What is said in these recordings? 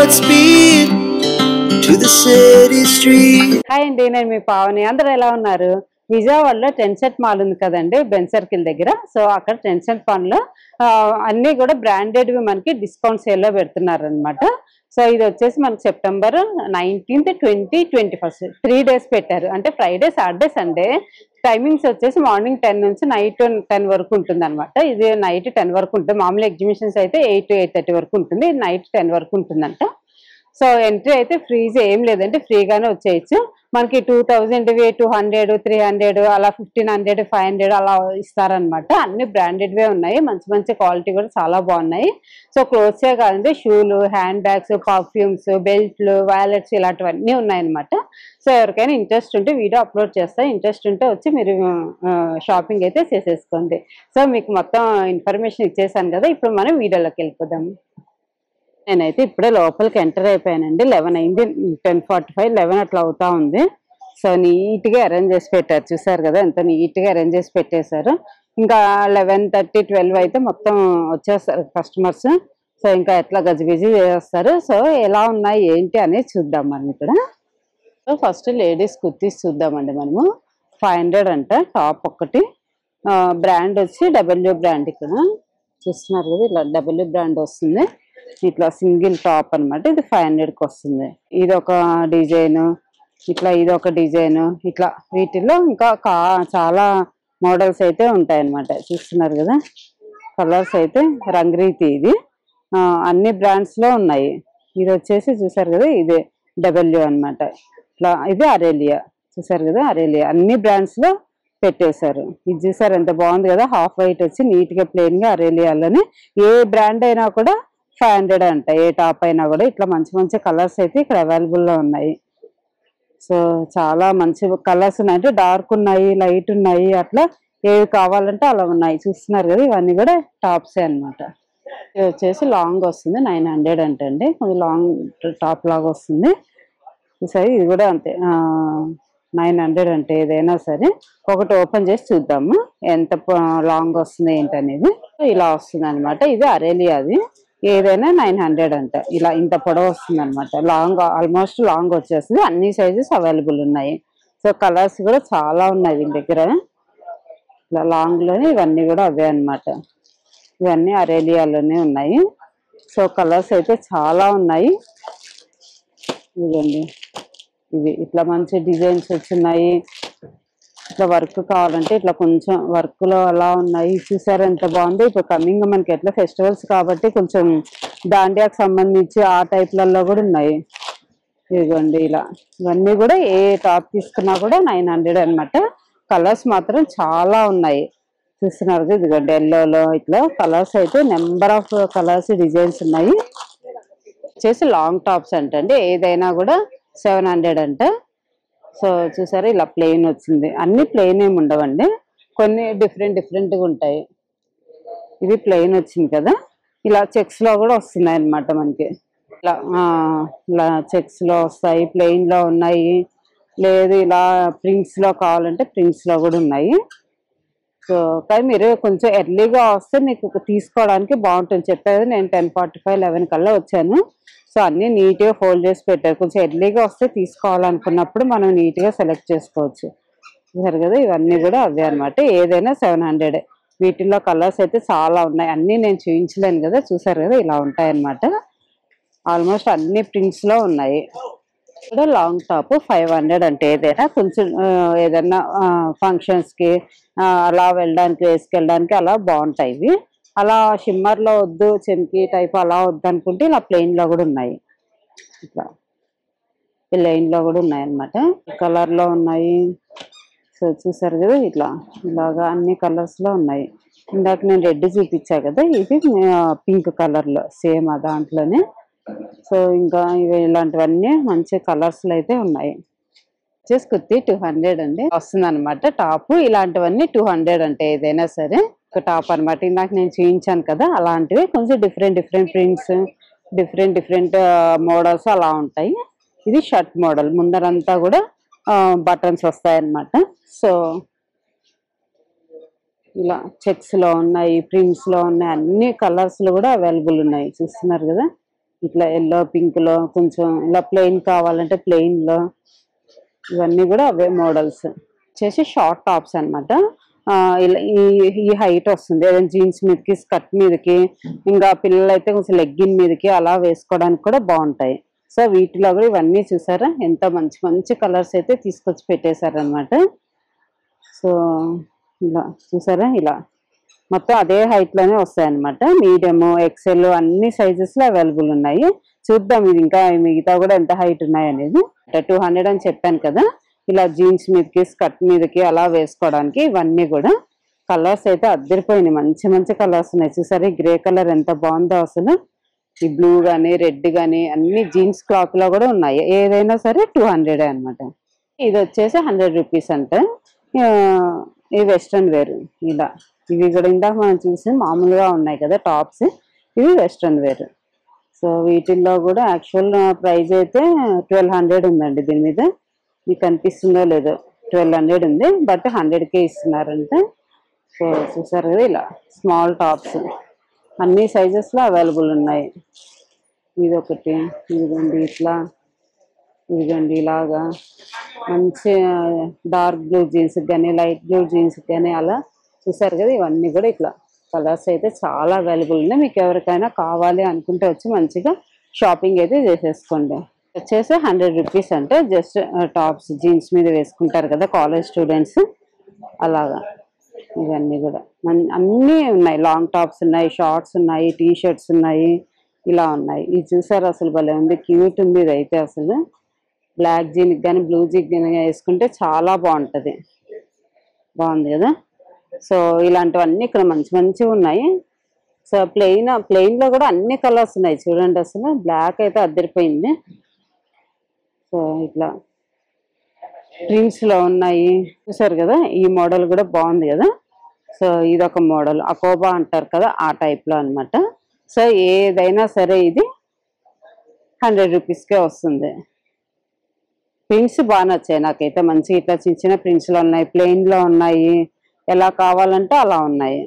Godspeed to the city street. Hi అండి, నేను మీ పావని. అందరూ ఎలా ఉన్నారు? విజయవాడలో ట్రెండ్సెట్ మాల్ ఉంది కదండి, బెన్ సర్కిల్ దగ్గర. సో అక్కడ ట్రెండ్సెట్ మాల్ లో అన్ని కూడా బ్రాండెడ్ మనకి డిస్కౌంట్ సేల్ లో పెడుతున్నారు అనమాట. సో ఇది వచ్చేసి మనకి సెప్టెంబర్ 19th, 20, 21st 3 days పెట్టారు. అంటే ఫ్రైడే, సాటర్డే, సండే. టైమింగ్స్ వచ్చేసి మార్నింగ్ 10 నుంచి నైట్ 10 వరకు ఉంటుంది అనమాట. ఇది నైట్ 10 వరకు ఉంటుంది. మామూలు ఎగ్జిబిషన్స్ అయితే 8 to 8:30 వరకు ఉంటుంది. నైట్ 10 వరకు ఉంటుందంట. సో ఎంట్రీ అయితే ఫ్రీజ్ ఏం లేదంటే ఫ్రీగానే వచ్చేయచ్చు. మనకి 2000, 200, 300 అలా 1500, 500 అలా ఇస్తారనమాట. అన్ని బ్రాండెడ్వే ఉన్నాయి. మంచి మంచి క్వాలిటీ కూడా చాలా బాగున్నాయి. సో క్లోత్సే కాదండి, షూలు, హ్యాండ్ బ్యాగ్స్, పర్ఫ్యూమ్స్, బెల్ట్లు, వ్యాలెట్స్ ఇలాంటివన్నీ ఉన్నాయన్నమాట. సో ఎవరికైనా ఇంట్రెస్ట్ ఉంటే వీడియో అప్లోడ్ చేస్తా. ఇంట్రెస్ట్ ఉంటే వచ్చి మీరు షాపింగ్ అయితే చేసేసుకోండి. సో మీకు మొత్తం ఇన్ఫర్మేషన్ ఇచ్చేసాను కదా, ఇప్పుడు మనం వీడియోలోకి వెళ్ళిపోదాం. నేనైతే ఇప్పుడే లోపలికి ఎంటర్ అయిపోయానండి. 11 అయింది, 10:45, 11 అట్లా అవుతా ఉంది. సో నీట్గా అరేంజ్ చేసి పెట్టారు, చూసారు కదా ఎంత నీట్గా అరేంజ్ చేసి పెట్టేశారు. ఇంకా 11:30, 12 అయితే మొత్తం వచ్చేస్తారు కస్టమర్స్. సో ఇంకా ఎట్లా గజిబిజి చేస్తారు. సో ఎలా ఉన్నాయి ఏంటి అనేది చూద్దాం మనం ఇక్కడ. సో ఫస్ట్ లేడీస్ కుర్తీస్ చూద్దామండి మనము. 500 అంట టాప్ ఒకటి. బ్రాండ్ వచ్చి W బ్రాండ్. ఇక్కడ చూస్తున్నారు కదా, ఇలా W బ్రాండ్ వస్తుంది. ఇట్లా సింగిల్ టాప్ అనమాట. ఇది 500కి వస్తుంది. ఇది ఒక డిజైన్, ఇట్లా ఇది ఒక డిజైన్. ఇట్లా వీటిల్లో ఇంకా చాలా మోడల్స్ అయితే ఉంటాయి అనమాట. చూస్తున్నారు కదా, కలర్స్ అయితే రంగురీతి. ఇది అన్ని బ్రాండ్స్ లో ఉన్నాయి. ఇది వచ్చేసి చూసారు కదా, ఇదే W అనమాట. ఇట్లా ఇది అరేలియా. చూసారు కదా, అరేలియా అన్ని బ్రాండ్స్ లో పెట్టేశారు. ఇది చూసారు ఎంత బాగుంది కదా, హాఫ్ వైట్ వచ్చి నీట్ గా ప్లెయిన్ గా అరేలియాలోనే. ఏ బ్రాండ్ అయినా కూడా 500 అంట, ఏ టాప్ అయినా కూడా. ఇట్లా మంచి మంచి కలర్స్ అయితే ఇక్కడ అవైలబుల్ లో ఉన్నాయి. సో చాలా మంచి కలర్స్ ఉన్నాయి. అంటే డార్క్ ఉన్నాయి, లైట్ ఉన్నాయి, అట్లా ఏవి కావాలంటే అలా ఉన్నాయి. చూస్తున్నారు కదా, ఇవన్నీ కూడా టాప్సే అనమాట. ఇది వచ్చేసి లాంగ్ వస్తుంది, 900 అంటండి. కొంచెం లాంగ్ టాప్ లాగా వస్తుంది. సరే ఇది కూడా అంతే, 900 అంటే. ఏదైనా సరే ఒకటి ఓపెన్ చేసి చూద్దాము ఎంత లాంగ్ వస్తుంది ఏంటనేది. ఇలా వస్తుంది అనమాట. ఇది అరేలియాది. ఏదైనా 900 అంట. ఇలా ఇంత పొడవు వస్తుంది అనమాట. లాంగ్, ఆల్మోస్ట్ లాంగ్ వచ్చేస్తుంది. అన్ని సైజెస్ అవైలబుల్ ఉన్నాయి. సో కలర్స్ కూడా చాలా ఉన్నాయి దీని దగ్గర. ఇలా లాంగ్ లోనే ఇవన్నీ కూడా అవే అనమాట. ఇవన్నీ అరేలియాలోనే ఉన్నాయి. సో కలర్స్ అయితే చాలా ఉన్నాయి. ఇదండి, ఇవి ఇట్లా మంచి డిజైన్స్ వచ్చినాయి. ఇట్లా వర్క్ కావాలంటే ఇట్లా కొంచెం వర్క్ లో అలా ఉన్నాయి. చూసారు ఎంత బాగుంది. ఇప్పుడు కమింగ్ మనకి ఎట్లా ఫెస్టివల్స్ కాబట్టి కొంచెం దాండియాకి సంబంధించి ఆ టైప్లలో కూడా ఉన్నాయి. ఇదిగోండి ఇలా ఇవన్నీ కూడా ఏ టాప్ తీసుకున్నా కూడా 900 అనమాట. కలర్స్ మాత్రం చాలా ఉన్నాయి. చూస్తున్నారు కదా, ఇదిగోండి ఎల్లోలో ఇట్లా కలర్స్ అయితే నెంబర్ ఆఫ్ కలర్స్, డిజైన్స్ ఉన్నాయి. వచ్చేసి లాంగ్ టాప్స్ అంటండి. ఏదైనా కూడా 700 అంట. సో చూసారా, ఇలా ప్లెయిన్ వచ్చింది. అన్ని ప్లెయిన్ ఏమి ఉండవండి, కొన్ని డిఫరెంట్గా ఉంటాయి. ఇది ప్లెయిన్ వచ్చింది కదా, ఇలా చెక్స్ లో కూడా వస్తున్నాయి అన్నమాట మనకి. ఇలా చెక్స్ లో వస్తాయి, ప్లెయిన్ లో ఉన్నాయి. లేదు ఇలా ప్రింట్స్ లో కావాలంటే ప్రింట్స్ లో కూడా ఉన్నాయి. సో కానీ మీరు కొంచెం ఎర్లీగా వస్తే మీకు తీసుకోవడానికి బాగుంటుంది. చెప్పేది నేను 10:45, 11 కల్లా వచ్చాను. సో అన్ని నీట్గా ఫోల్డ్ చేసి పెట్టారు. కొంచెం ఎర్లీగా వస్తే తీసుకోవాలనుకున్నప్పుడు మనం నీట్గా సెలెక్ట్ చేసుకోవచ్చు. చూసారు కదా, ఇవన్నీ కూడా అవే అనమాట. ఏదైనా 700. వీటిల్లో కలర్స్ అయితే చాలా ఉన్నాయి. అన్నీ నేను చూపించలేను కదా, చూసారు కదా, ఇలా ఉంటాయి అన్నమాట. ఆల్మోస్ట్ అన్ని ప్రింట్స్ లో ఉన్నాయి. కూడా లాంగ్ టాప్ 500 అంటే. ఏదైనా కొంచెం ఏదైనా ఫంక్షన్స్ కి అలా వెళ్ళడానికి, వేసుకెళ్ళడానికి అలా బాగుంటాయి ఇవి. అలా షిమ్మర్ లో వద్దు, చెంకి టైప్ అలా వద్దు అనుకుంటే ఇలా ప్లెయిన్ లో కూడా ఉన్నాయి. ఇట్లా ప్లెయిన్ లో కూడా ఉన్నాయి అన్నమాట. కలర్ లో ఉన్నాయి. సో చూసారు కదా, ఇలాగా అన్ని కలర్స్ లో ఉన్నాయి. ఇందాక నేను రెడ్ చూపించా కదా, ఇది పింక్ కలర్ లో సేమ్ దాంట్లోనే. సో ఇంకా ఇవి ఇలాంటివన్నీ మంచి కలర్స్ లో అయితే ఉన్నాయి. వచ్చేసి కుర్తి 200 అండి వస్తుంది అనమాట. టాప్ ఇలాంటివన్నీ 200 అంటే. ఏదైనా సరే ఒక టాప్ అనమాట. ఇందాక నేను చూపించాను కదా, అలాంటివి కొంచెం డిఫరెంట్ ప్రింట్స్, డిఫరెంట్ మోడల్స్ అలా ఉంటాయి. ఇది షర్ట్ మోడల్. ముందరంతా కూడా బటన్స్ వస్తాయి అన్నమాట. సో ఇలా చెక్స్ లో ఉన్నాయి, ప్రింట్స్ లో ఉన్నాయి, అన్ని కలర్స్ లో కూడా అవైలబుల్ ఉన్నాయి. చూస్తున్నారు కదా, ఇట్లా ఎల్లో పింక్ లో కొంచెం ఇలా ప్లెయిన్ కావాలంటే ప్లెయిన్ లో ఇవన్నీ కూడా అవే మోడల్స్ వచ్చేసి షార్ట్ టాప్స్ అనమాట. ఇలా ఈ హైట్ వస్తుంది ఏదైనా జీన్స్ మీదకి స్కర్ట్ మీదకి ఇంకా పిల్లలు అయితే కొంచెం లెగ్గిన్ మీదకి అలా వేసుకోవడానికి కూడా బాగుంటాయి. సో వీటిలో కూడా ఇవన్నీ చూసారా ఎంత మంచి మంచి కలర్స్ అయితే తీసుకొచ్చి పెట్టేశారనమాట. సో ఇలా చూసారా ఇలా మొత్తం అదే హైట్ లోనే వస్తాయి అనమాట. మీడియం ఎక్సెల్ అన్ని సైజెస్ లో అవైలబుల్ ఉన్నాయి. చూద్దాం ఇది ఇంకా మిగతా కూడా ఎంత హైట్ ఉన్నాయి అనేది. 200 అని చెప్పాను కదా. ఇలా జీన్స్ మీదకి స్కర్ట్ మీదకి అలా వేసుకోవడానికి ఇవన్నీ కూడా కలర్స్ అయితే అద్దరిపోయినాయి. మంచి మంచి కలర్స్ ఉన్నాయి చూసారా. గ్రే కలర్ ఎంత బాగుందో అసలు. ఈ బ్లూ గానీ రెడ్ గానీ అన్ని జీన్స్ క్లాత్ లో కూడా ఉన్నాయి. ఏదైనా సరే 200 అనమాట. ఇది వచ్చేసి 100 రూపీస్ అంట. ఈ వెస్ట్రన్ వేర్ ఇలా ఇవి కూడా ఇందాక మనం చూసి మామూలుగా ఉన్నాయి కదా టాప్స్, ఇవి వెస్ట్రన్ వేర్. సో వీటిల్లో కూడా యాక్చువల్ ప్రైస్ అయితే 1200 ఉందండి. దీని మీద మీకు కనిపిస్తుందో లేదో 1200 ఉంది, బట్ 100కే ఇస్తున్నారంటే. సో చూసారు కదా ఇలా స్మాల్ టాప్స్ అన్ని సైజెస్ లో అవైలబుల్ ఉన్నాయి. ఇది ఒకటి, ఇదిగోండి ఇట్లా, ఇదిగోండి ఇలాగా మంచి డార్క్ బ్లూ జీన్స్ కానీ లైట్ బ్లూ జీన్స్ కానీ అలా చూసారు కదా. ఇవన్నీ కూడా ఇట్లా కలర్స్ అయితే చాలా అవైలబుల్ ఉన్నాయి. మీకు ఎవరికైనా కావాలి అనుకుంటే వచ్చి మంచిగా షాపింగ్ అయితే చేసేసుకోండి. వచ్చేసి 100 రూపీస్ అంటే జస్ట్ టాప్స్ జీన్స్ మీద వేసుకుంటారు కదా కాలేజ్ స్టూడెంట్స్ అలాగా. ఇవన్నీ కూడా అన్నీ ఉన్నాయి. లాంగ్ టాప్స్ ఉన్నాయి, షార్ట్స్ ఉన్నాయి, టీ షర్ట్స్ ఉన్నాయి, ఇలా ఉన్నాయి. ఇది చూసారు అసలు భలే ఉంది, క్యూట్ ఉంది. ఇది అయితే అసలు బ్లాక్ జీన్కి కానీ బ్లూ జీన్ కానీ వేసుకుంటే చాలా బాగుంటుంది. బాగుంది కదా. సో ఇలాంటివన్నీ ఇక్కడ మంచి మంచివి ఉన్నాయి. సో ప్లెయిన్లో కూడా అన్ని కలర్స్ ఉన్నాయి చూడండి. అసలు బ్లాక్ అయితే అద్దరిపోయింది. సో ఇట్లా ప్రింట్స్లో ఉన్నాయి చూసారు కదా. ఈ మోడల్ కూడా బాగుంది కదా. సో ఇదొక మోడల్ అకోబా అంటారు కదా ఆ టైప్లో అనమాట. సో ఏదైనా సరే ఇది 100 రూపీస్కే వస్తుంది. ప్రింట్స్ బాగా నచ్చాయి నాకైతే. మంచి ఇట్లా చిన్న చిన్న ప్రింట్స్లో ఉన్నాయి, ప్లెయిన్లో ఉన్నాయి, ఎలా కావాలంటే అలా ఉన్నాయి.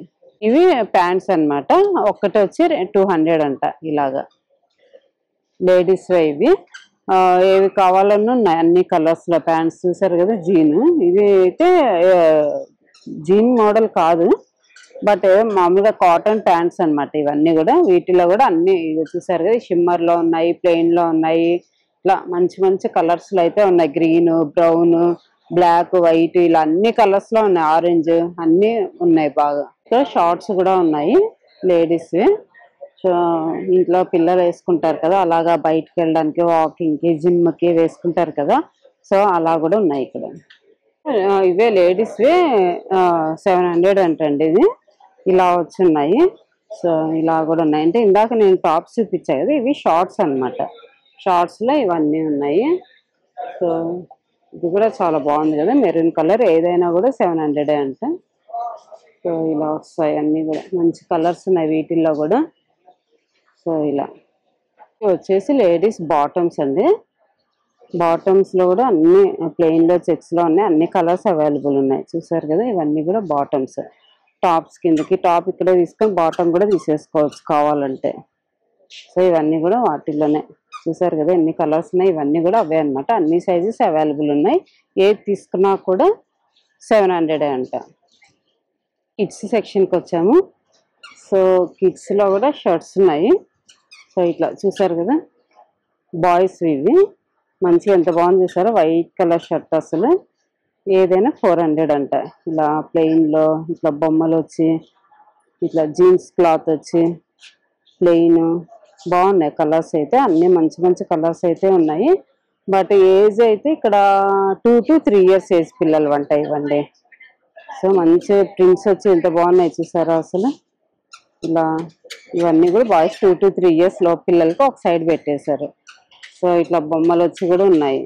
ఇవి ప్యాంట్స్ అనమాట. ఒక్కటి వచ్చి 200 అంట. ఇలాగా లేడీస్ ఇవి ఏవి కావాలన్నా ఉన్నాయి అన్ని కలర్స్ లో. ప్యాంట్స్ చూసారు కదా జీన్. ఇది అయితే జీన్ మోడల్ కాదు, బట్ మామూలుగా కాటన్ ప్యాంట్స్ అనమాట ఇవన్నీ కూడా. వీటిలో కూడా అన్ని చూసారు కదా షిమ్మర్ లో ఉన్నాయి, ప్లెయిన్ లో ఉన్నాయి, ఇట్లా మంచి మంచి కలర్స్ లో అయితే ఉన్నాయి. గ్రీన్, బ్రౌన్, బ్లాక్, వైట్ ఇలా అన్ని కలర్స్ లో ఉన్నాయి. ఆరెంజ్ అన్ని ఉన్నాయి బాగా. ఇక్కడ షార్ట్స్ కూడా ఉన్నాయి లేడీస్. సో ఇంట్లో పిల్లలు వేసుకుంటారు కదా అలాగా, బయటకు వెళ్ళడానికి, వాకింగ్కి, జిమ్కి వేసుకుంటారు కదా. సో అలా కూడా ఉన్నాయి ఇక్కడ. ఇవే లేడీస్వే 700 అంటండి. ఇది ఇలా వచ్చున్నాయి. సో ఇలా కూడా ఉన్నాయి. అంటే ఇందాక నేను టాప్స్ చూపించాను కదా, ఇవి షార్ట్స్ అనమాట. షార్ట్స్లో ఇవన్నీ ఉన్నాయి. సో ఇది కూడా చాలా బాగుంది కదా, మెరూన్ కలర్. ఏదైనా కూడా 700 అంట. సో ఇలా వస్తాయి అన్నీ కూడా మంచి కలర్స్ ఉన్నాయి వీటిల్లో కూడా. సో ఇలా వచ్చేసి లేడీస్ బాటమ్స్ అండి. బాటమ్స్లో కూడా అన్ని ప్లెయిన్లో చెక్స్లో ఉన్నాయి, అన్ని కలర్స్ అవైలబుల్ ఉన్నాయి. చూసారు కదా ఇవన్నీ కూడా బాటమ్స్. టాప్స్ కిందకి టాప్ ఇక్కడ తీసుకొని బాటమ్ కూడా తీసేసుకోవచ్చు కావాలంటే. సో ఇవన్నీ కూడా వాటిల్లోనే. చూసారు కదా ఎన్ని కలర్స్ ఉన్నాయి. ఇవన్నీ కూడా అవే అనమాట. అన్ని సైజెస్ అవైలబుల్ ఉన్నాయి. ఏది తీసుకున్నా కూడా 700 అంట. కిడ్స్ సెక్షన్కి వచ్చాము. సో కిడ్స్లో కూడా షర్ట్స్ ఉన్నాయి. సో ఇట్లా చూసారు కదా బాయ్స్ ఇవి మంచిగా ఎంత బాగుంది చూసారా. వైట్ కలర్ షర్ట్ అసలు ఏదైనా 400 అంట. ఇలా ప్లెయిన్లో ఇట్లా బొమ్మలు వచ్చి ఇట్లా జీన్స్ క్లాత్ వచ్చి ప్లెయిన్ బాగున్నాయి కలర్స్ అయితే. అన్ని మంచి మంచి కలర్స్ అయితే ఉన్నాయి. బట్ ఏజ్ అయితే ఇక్కడ 2 to 3 years ఏజ్ పిల్లలు వంట ఇవ్వండి. సో మంచి ప్రింట్స్ వచ్చి ఎంత బాగున్నాయి చూసారా అసలు. ఇలా ఇవన్నీ కూడా బాయ్స్ 2 to 3 years లో పిల్లలకి ఒక సైడ్ పెట్టేశారు. సో ఇట్లా బొమ్మలు వచ్చి కూడా ఉన్నాయి.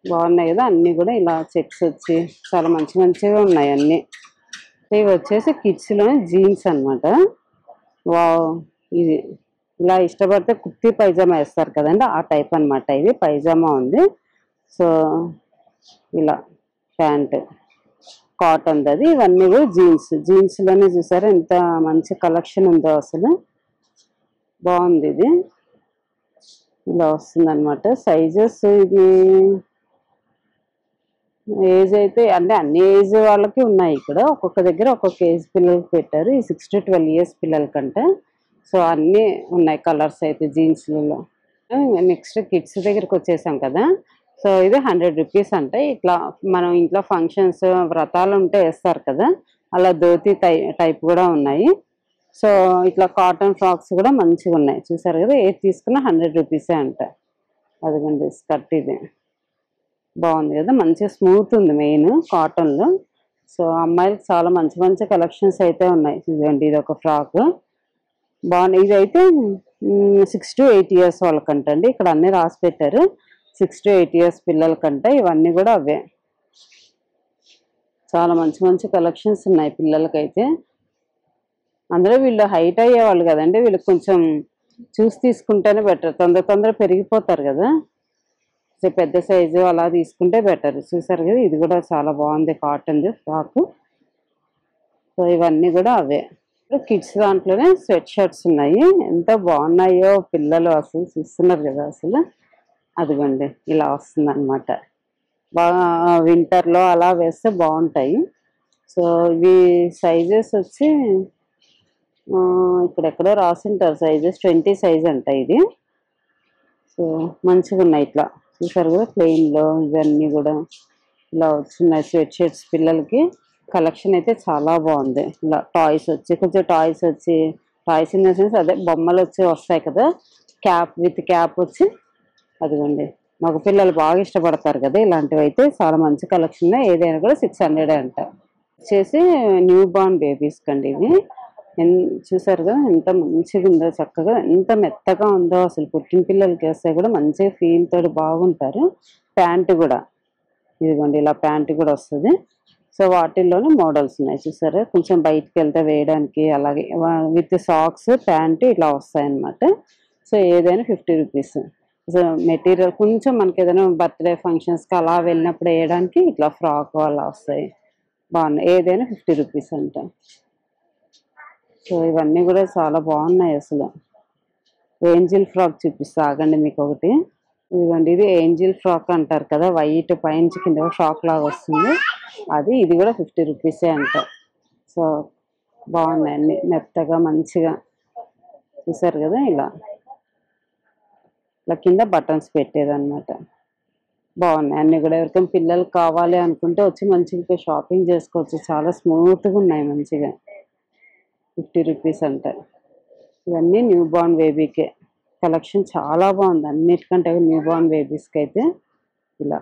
బాగున్నాయి కదా అన్నీ కూడా. ఇలా చెక్స్ వచ్చి చాలా మంచి మంచిగా ఉన్నాయి అన్నీ. ఇవి వచ్చేసి కిడ్స్లోనే జీన్స్ అనమాట. వావ్, ఇది ఇలా ఇష్టపడితే కుర్తీ పైజామా వేస్తారు కదండి ఆ టైప్ అనమాట. ఇది పైజామా ఉంది. సో ఇలా ప్యాంట్ కాటన్ అది. ఇవన్నీ కూడా జీన్స్లోనే చూసారా ఎంత మంచి కలెక్షన్ ఉందో అసలు. బాగుంది ఇది. ఇలా వస్తుంది అనమాట సైజెస్. ఇది ఏజ్ అయితే అంటే అన్ని ఏజ్ వాళ్ళకి ఉన్నాయి ఇక్కడ. ఒక్కొక్క దగ్గర ఒక్కొక్క ఏజ్ పిల్లలకి పెట్టారు. ఈ 6 to 12 years పిల్లలకంటే. సో అన్నీ ఉన్నాయి కలర్స్ అయితే జీన్స్లలో. నెక్స్ట్ కిడ్స్ దగ్గరికి వచ్చేసాం కదా. సో ఇది 100 rupees అంటే. ఇట్లా మనం ఇంట్లో ఫంక్షన్స్ వ్రతాలు ఉంటే వేస్తారు కదా, అలా ధోతి టైప్ కూడా ఉన్నాయి. సో ఇట్లా కాటన్ ఫ్రాక్స్ కూడా మంచిగా ఉన్నాయి. చూసారు కదా, ఏది తీసుకున్నా 100 rupees అంట. అదిగోండి స్కర్ట్ ఇది బాగుంది కదా, మంచిగా స్మూత్ ఉంది మెయిన్ కాటన్లో. సో అమ్మాయిలకు చాలా మంచి మంచి కలెక్షన్స్ అయితే ఉన్నాయి. చూడండి ఇది ఒక ఫ్రాక్ బాగుంది. ఇది అయితే 6 to 8 years వాళ్ళకంటండి. ఇక్కడ అన్నీ రాసి పెట్టారు 6 to 8 years పిల్లలకంటే. ఇవన్నీ కూడా అవే. చాలా మంచి మంచి కలెక్షన్స్ ఉన్నాయి పిల్లలకైతే. అందులో వీళ్ళు హైట్ అయ్యేవాళ్ళు కదండి, వీళ్ళకి కొంచెం చూసి తీసుకుంటేనే బెటర్. తొందర పెరిగిపోతారు కదా, సో పెద్ద సైజు అలా తీసుకుంటే బెటర్. చూసారు కదా, ఇది కూడా చాలా బాగుంది కాటన్ ఫ్రాక్. సో ఇవన్నీ కూడా అవే. కిడ్స్ దాంట్లోనే స్వెట్ షర్ట్స్ ఉన్నాయి. ఎంత బాగున్నాయో పిల్లలు అసలు చూస్తున్నారు కదా అసలు. అదిగోండి ఇలా వస్తుంది అనమాట. బాగా వింటర్లో అలా వేస్తే బాగుంటాయి. సో ఇవి సైజెస్ వచ్చి ఇక్కడెక్కడో రాసింటారు సైజెస్. 20 size అంట ఇది. సో మంచిగా ఉన్నాయి. ఇట్లా చూసారు కదా ప్లెయిన్లో ఇవన్నీ కూడా ఇలా వచ్చినాయి స్వెట్ షర్ట్స్ పిల్లలకి. కలెక్షన్ అయితే చాలా బాగుంది. ఇలా టాయ్స్ వచ్చి కొంచెం టాయ్స్ ఇన్ ద సెన్స్ అదే బొమ్మలు వచ్చి వస్తాయి కదా, విత్ క్యాప్ వచ్చి. అదిగోండి మగ పిల్లలు బాగా ఇష్టపడతారు కదా ఇలాంటివి. అయితే చాలా మంచి కలెక్షన్. ఏదైనా కూడా 600 అంట. వచ్చేసి న్యూ బార్న్ బేబీస్ కండి ఇవి. చూసారు కదా ఎంత మంచిగా ఉందో, చక్కగా ఎంత మెత్తగా ఉందో అసలు. పుట్టిన పిల్లలకి వేస్తే కూడా మంచిగా ఫీల్ తోటి బాగుంటారు. ప్యాంటు కూడా ఇదిగోండి ఇలా ప్యాంటు కూడా వస్తుంది. సో వాటిల్లోనే మోడల్స్ ఉన్నాయి చూసారా. కొంచెం బయటికి వెళ్తే వేయడానికి, అలాగే విత్ సాక్స్ ప్యాంటు ఇట్లా వస్తాయన్నమాట. సో ఏదైనా 50 rupees. సో మెటీరియల్ కొంచెం మనకి ఏదైనా బర్త్డే ఫంక్షన్స్కి అలా వెళ్ళినప్పుడు వేయడానికి ఇట్లా ఫ్రాక్ అలా వస్తాయి. బాగున్నాయి. ఏదైనా 50 rupees అంట. సో ఇవన్నీ కూడా చాలా బాగున్నాయి అసలు. ఏంజిల్ ఫ్రాక్ చూపిస్తా ఆగండి మీకు ఒకటి. ఇదిగోండి ఇది ఏంజిల్ ఫ్రాక్ అంటారు కదా, వైట్ పైనుంచి కింద ఫ్రాక్ లాగా వస్తుంది అది. ఇది కూడా 50 rupees అంట. సో బాగున్నాయి అన్ని మెత్తగా మంచిగా. చూసారు కదా ఇలా కింద బటన్స్ పెట్టేదన్నమాట. బాగున్నాయి అన్ని కూడా. ఎవరికైనా పిల్లలు కావాలి అనుకుంటే వచ్చి మంచిగా షాపింగ్ చేసుకోవచ్చు. చాలా స్మూత్గా ఉన్నాయి మంచిగా. 50 rupees అంట. ఇవన్నీ న్యూ బార్న్ బేబీకే కలెక్షన్. చాలా బాగుంది అన్నిటికంటే న్యూ బార్న్ బేబీస్కి అయితే. ఇలా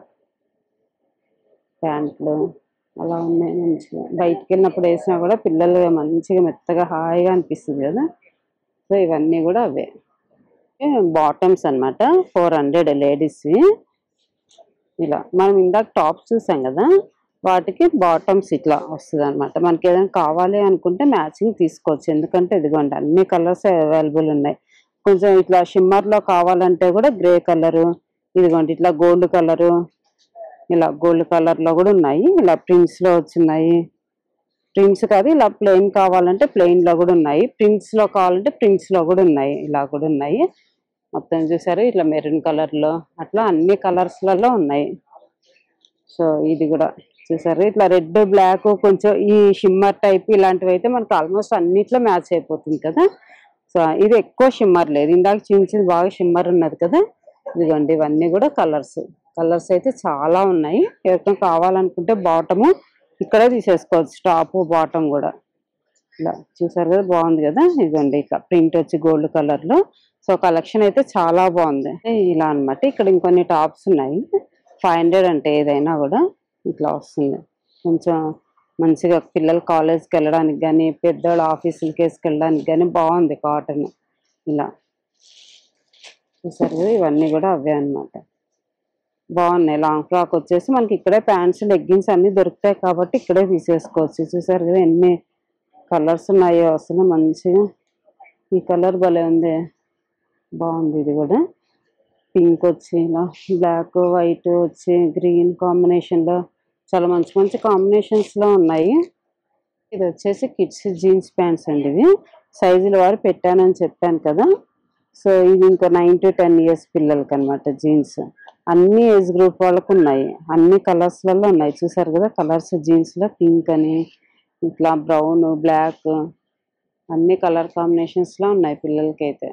ప్యాంట్లు అలా ఉన్నాయి మంచిగా. బయటికి వెళ్ళినప్పుడు వేసినా కూడా పిల్లలు మంచిగా మెత్తగా హాయిగా అనిపిస్తుంది కదా. సో ఇవన్నీ కూడా అవే. బాటమ్స్ అనమాట 400 లేడీస్వి. ఇలా మనం ఇందాక టాప్స్ చూసాం కదా, వాటికి బాటమ్స్ ఇట్లా వస్తుంది అనమాట. మనకి ఏదైనా కావాలి అనుకుంటే మ్యాచింగ్ తీసుకోవచ్చు. ఎందుకంటే ఇదిగోండి అన్ని కలర్స్ అవైలబుల్ ఉన్నాయి. కొంచెం ఇట్లా షిమ్మర్లో కావాలంటే కూడా గ్రే కలరు, ఇదిగోండి ఇట్లా గోల్డ్ కలరు, ఇలా గోల్డ్ కలర్లో కూడా ఉన్నాయి. ఇలా ప్రింట్స్లో వచ్చినాయి. ప్రింట్స్ కాదు ఇలా ప్లెయిన్ కావాలంటే ప్లెయిన్లో కూడా ఉన్నాయి. ప్రింట్స్లో కావాలంటే ప్రింట్స్లో కూడా ఉన్నాయి. ఇలా కూడా ఉన్నాయి. మొత్తం చూసారు ఇట్లా మెరూన్ కలర్లో అట్లా అన్ని కలర్స్లలో ఉన్నాయి. సో ఇది కూడా చూసారు ఇట్లా రెడ్ బ్లాక్ కొంచెం ఈ షిమ్మర్ టైప్ ఇలాంటివి అయితే మనకు ఆల్మోస్ట్ అన్నిట్లో మ్యాచ్ అయిపోతుంది కదా. సో ఇది ఎక్కువ షిమ్మర్ లేదు. ఇందాక చిన్న బాగా షిమ్మర్ ఉన్నది కదా. ఇదిగోండి ఇవన్నీ కూడా కలర్స్ అయితే చాలా ఉన్నాయి. ఎవరికైనా కావాలనుకుంటే బాటము ఇక్కడే తీసేసుకోవచ్చు. టాప్ బాటమ్ కూడా ఇలా చూసారు కదా బాగుంది కదా. ఇదిగోండి ఇట్లా ప్రింట్ వచ్చి గోల్డ్ కలర్లో. సో కలెక్షన్ అయితే చాలా బాగుంది. ఇలా అనమాట. ఇక్కడ ఇంకొన్ని టాప్స్ ఉన్నాయి. 500 అంటే ఏదైనా కూడా ఇట్లా వస్తుంది. కొంచెం మంచిగా పిల్లలు కాలేజ్కి వెళ్ళడానికి కానీ పెద్దవాళ్ళు ఆఫీసులకి వేసుకెళ్ళడానికి కానీ బాగుంది కాటన్. ఇలా చూసారు కదా ఇవన్నీ కూడా అవే అనమాట. బాగున్నాయి. లాంగ్ ఫ్రాక్ వచ్చేసి మనకి ఇక్కడే ప్యాంట్స్ లెగ్గిన్స్ అన్నీ దొరుకుతాయి కాబట్టి ఇక్కడే తీసేసుకోవచ్చు. చూసారు కదా ఎన్ని కలర్స్ ఉన్నాయో అసలు మంచిగా. ఈ కలర్ భలే ఉంది, బాగుంది. ఇది కూడా పింక్ వచ్చి ఇలా బ్లాక్ వైట్ వచ్చి గ్రీన్ కాంబినేషన్లో చాలా మంచి మంచి కాంబినేషన్స్లో ఉన్నాయి. ఇది వచ్చేసి కిడ్స్ జీన్స్ ప్యాంట్స్ అండి. ఇవి సైజుల వారు పెట్టానని చెప్పాను కదా. సో ఇది ఇంకా 9 to 10 years పిల్లలకి అనమాట జీన్స్. అన్ని ఏజ్ గ్రూప్ వాళ్ళకు ఉన్నాయి, అన్ని కలర్స్లలో ఉన్నాయి. చూసారు కదా కలర్స్ జీన్స్లో, పింక్ అని, ఇట్లా బ్రౌన్, బ్లాక్, అన్ని కలర్ కాంబినేషన్స్లో ఉన్నాయి పిల్లలకి అయితే.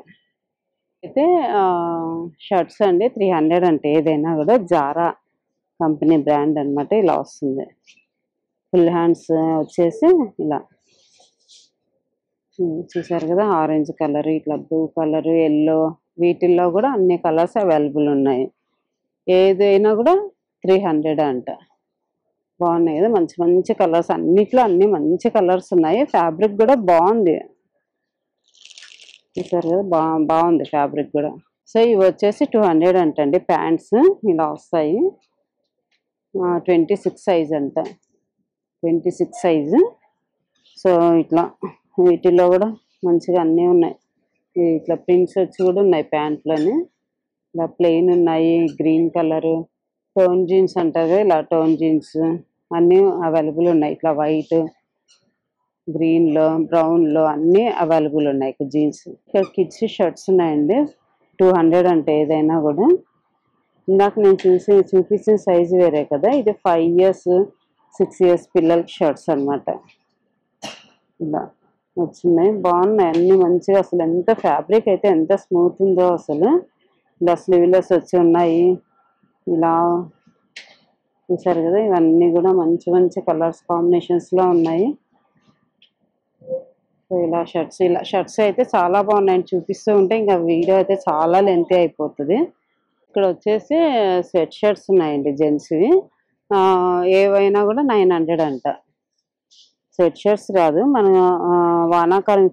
షర్ట్స్ అండి 300 అంటే ఏదైనా కూడా జారా కంపెనీ బ్రాండ్ అనమాట. ఇలా వస్తుంది ఫుల్ హ్యాండ్స్ వచ్చేసి ఇలా. చూసారు కదా ఆరెంజ్ కలర్, ఇట్లా బ్లూ కలర్, ఎల్లో, వీటిల్లో కూడా అన్ని కలర్స్ అవైలబుల్ ఉన్నాయి. ఏదైనా కూడా 300 అంట. బాగున్నాయి కదా, మంచి మంచి కలర్స్, అన్నిట్లో అన్ని మంచి కలర్స్ ఉన్నాయి. ఫ్యాబ్రిక్ కూడా బాగుంది, చూసారు కదా బాగుంది ఫ్యాబ్రిక్ కూడా. సో ఇవి వచ్చేసి 200 అంటండి. ప్యాంట్స్ ఇలా వస్తాయి, 26 సైజ్ అంట, 26 సైజు. సో ఇట్లా వీటిల్లో కూడా మంచిగా అన్నీ ఉన్నాయి. ఇట్లా ప్రింట్స్ వచ్చి కూడా ఉన్నాయి ప్యాంట్లోని. ఇలా ప్లెయిన్ ఉన్నాయి, గ్రీన్ కలరు, టోన్ జీన్స్ అంటారు, ఇలా టోన్ జీన్స్ అన్నీ అవైలబుల్ ఉన్నాయి. ఇట్లా వైట్, గ్రీన్లో, బ్రౌన్లో అన్నీ అవైలబుల్ ఉన్నాయి ఇక్కడ జీన్స్. ఇక్కడ కిడ్స్ షర్ట్స్ ఉన్నాయండి 200 అంటే ఏదైనా కూడా. ఇందాక నేను చూపించిన సైజు వేరే కదా, ఇది 5 years 6 years పిల్లలకి షర్ట్స్ అనమాట. ఇలా వచ్చినాయి, బాగున్నాయి అన్నీ మంచిగా. అసలు ఎంత ఫ్యాబ్రిక్ అయితే ఎంత స్మూత్ ఉందో అసలు. ఇలా స్లీవ్లెస్ వచ్చి ఉన్నాయి ఇలా. చూసారు కదా ఇవన్నీ కూడా మంచి మంచి కలర్స్ కాంబినేషన్స్లో ఉన్నాయి. సో ఇలా షర్ట్స్ అయితే చాలా బాగున్నాయి. చూపిస్తూ ఉంటే ఇంకా వీడియో అయితే చాలా లెంతీ అయిపోతుంది. ఇక్కడ వచ్చేసి స్వెట్ షర్ట్స్ ఉన్నాయండి జెంట్స్వి. ఏవైనా కూడా 900 అంట. స్వెట్ షర్ట్స్ కాదు, మన వానాకాలం,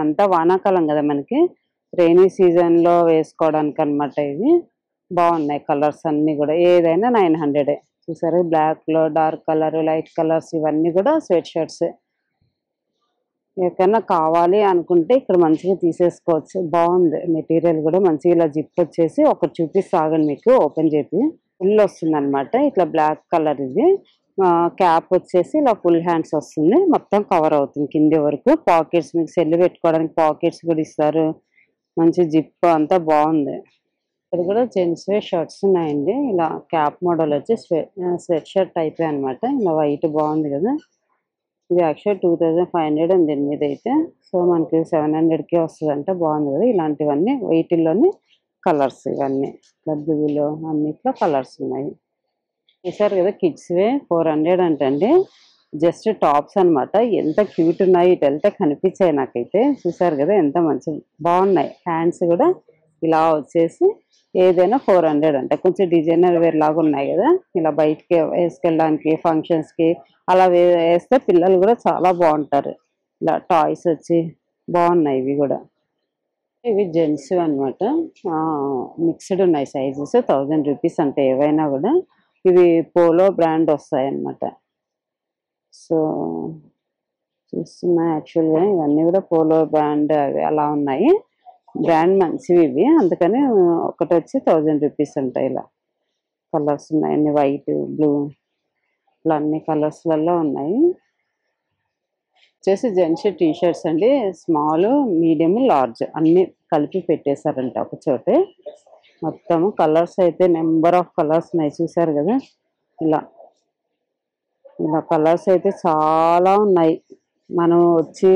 అంతా వానాకాలం కదా మనకి, రైనీ సీజన్లో వేసుకోవడానికి అనమాట. ఇవి బాగున్నాయి కలర్స్ అన్నీ కూడా, ఏదైనా 900. చూసారు బ్లాక్లో డార్క్ కలర్, లైట్ కలర్స్, ఇవన్నీ కూడా స్వెట్ షర్ట్స్. ఎక్కడన్నా కావాలి అనుకుంటే ఇక్కడ మంచిగా తీసేసుకోవచ్చు. బాగుంది మెటీరియల్ కూడా మంచిగా. ఇలా జిప్ వచ్చేసి ఒకటి చూపిస్తాగండి మీకు, ఓపెన్ చేసి ఫుల్ వస్తుంది అనమాట. ఇట్లా బ్లాక్ కలర్ ఇది. క్యాప్ వచ్చేసి ఇలా ఫుల్ హ్యాండ్స్ వస్తుంది, మొత్తం కవర్ అవుతుంది కింది వరకు. పాకెట్స్, మీకు సెల్ పెట్టుకోవడానికి పాకెట్స్ కూడా ఇస్తారు. మంచి జిప్ అంతా బాగుంది. ఇక్కడ కూడా జెంట్స్ షర్ట్స్ ఉన్నాయండి. ఇలా క్యాప్ మోడల్ వచ్చి స్వెట్ షర్ట్ టైప్ అనమాట. ఇలా వైట్ బాగుంది కదా. ఇది యాక్చువల్ 2500 ఉంది మీద అయితే. సో మనకి 700కే వస్తుంది అంటే బాగుంది కదా. ఇలాంటివన్నీ వీటిల్లోని కలర్స్, ఇవన్నీ బ్లూలో అన్నిట్లో కలర్స్ ఉన్నాయి. చూసారు కదా కిడ్స్వే 400 అంటండి. జస్ట్ టాప్స్ అనమాట. ఎంత క్యూట్ ఉన్నాయి, ఇటు వెళ్తే కనిపించాయి నాకైతే. చూసారు కదా ఎంత మంచి బాగున్నాయి. హ్యాండ్స్ కూడా ఇలా వచ్చేసి ఏదైనా 400 అంట. కొంచెం డిజైనర్ వేర్ లాగా ఉన్నాయి కదా, ఇలా బయటికి వేసుకెళ్ళడానికి, ఫంక్షన్స్కి అలా వేస్తే పిల్లలు కూడా చాలా బాగుంటారు. ఇలా టాయ్స్ వచ్చి బాగున్నాయి ఇవి కూడా. ఇవి జెంట్స్ అనమాట. మిక్స్డ్ ఉన్నాయి సైజెస్. 1000 రూపీస్ అంటే ఏవైనా కూడా. ఇవి పోలో బ్రాండ్ వస్తాయి అన్నమాట. సో చూస్తున్నా యాక్చువల్గా ఇవన్నీ కూడా పోలో బ్రాండ్ అవి అలా ఉన్నాయి. బ్రాండ్ మంచివి ఇవి, అందుకని ఒకటి వచ్చి 1000 రూపీస్ ఉంటాయి. ఇలా కలర్స్ ఉన్నాయండి, వైట్, బ్లూ, ఇలా అన్ని కలర్స్లలో ఉన్నాయి. వచ్చేసి జెంట్స్ టీ షర్ట్స్ అండి. స్మాల్, మీడియం, లార్జ్ అన్ని కలిపి పెట్టేశారంట ఒక చోటే. మొత్తం కలర్స్ అయితే నెంబర్ ఆఫ్ కలర్స్ ఉన్నాయి. చూసారు కదా ఇలా కలర్స్ అయితే చాలా ఉన్నాయి. మనం వచ్చి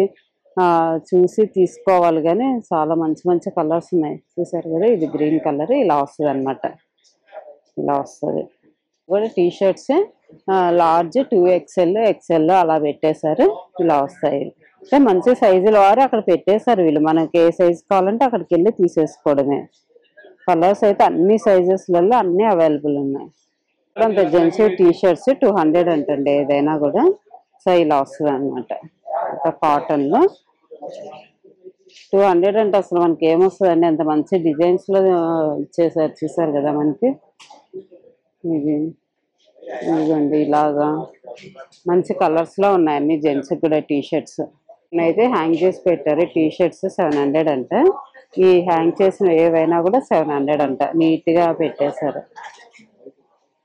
చూసి తీసుకోవాలి, కానీ చాలా మంచి మంచి కలర్స్ ఉన్నాయి. చూసారు కదా ఇది గ్రీన్ కలర్ ఇలా వస్తుంది అనమాట. ఇలా వస్తుంది కూడా T shirts. Large 2XL, XL అలా పెట్టేశారు. ఇలా వస్తాయి అంటే మంచి సైజుల వారు అక్కడ పెట్టేశారు వీళ్ళు. మనకి ఏ సైజు కావాలంటే అక్కడికి వెళ్ళి తీసేసుకోవడమే. కలర్స్ అయితే అన్ని సైజెస్లలో అన్నీ అవైలబుల్ ఉన్నాయి. అంత జెంట్స్ టీ షర్ట్స్ 200 అంటండి ఏదైనా కూడా. సో ఇలా వస్తుంది అనమాట. కాటన్లో 200 అంటే అసలు మనకి ఏమొస్తుందండి, అంత మంచి డిజైన్స్లో ఇచ్చేసారు. చూసారు కదా మనకి ఇదిగోండి ఇలాగా మంచి కలర్స్లో ఉన్నాయి అన్ని జెంట్స్ కూడా టీ షర్ట్స్. అయితే హ్యాంగ్ చేసి పెట్టారు. టీ షర్ట్స్ 700 అంట. ఈ హ్యాంగ్ చేసిన ఏవైనా కూడా 700 అంట. నీట్గా పెట్టేశారు.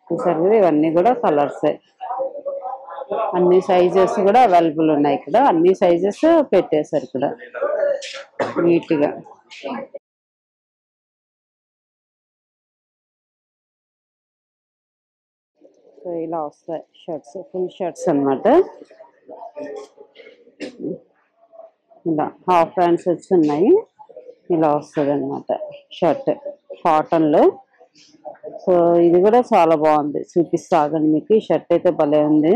చూసారు కదా ఇవన్నీ కూడా కలర్సే. అన్ని సైజెస్ కూడా అవైలబుల్ ఉన్నాయి ఇక్కడ. అన్ని సైజెస్ పెట్టేశారు ఇక్కడ నీట్గా. సో ఇలా వస్తాయి షర్ట్స్, ఫుల్ షర్ట్స్ అన్నమాట. ఇలా హాఫ్ హ్యాండ్స్ వచ్చి ఉన్నాయి. ఇలా వస్తుంది అన్నమాట షర్ట్ కాటన్లో. సో ఇది కూడా చాలా బాగుంది, చూపిస్తాగండి మీకు. ఈ షర్ట్ అయితే భలే ఉంది.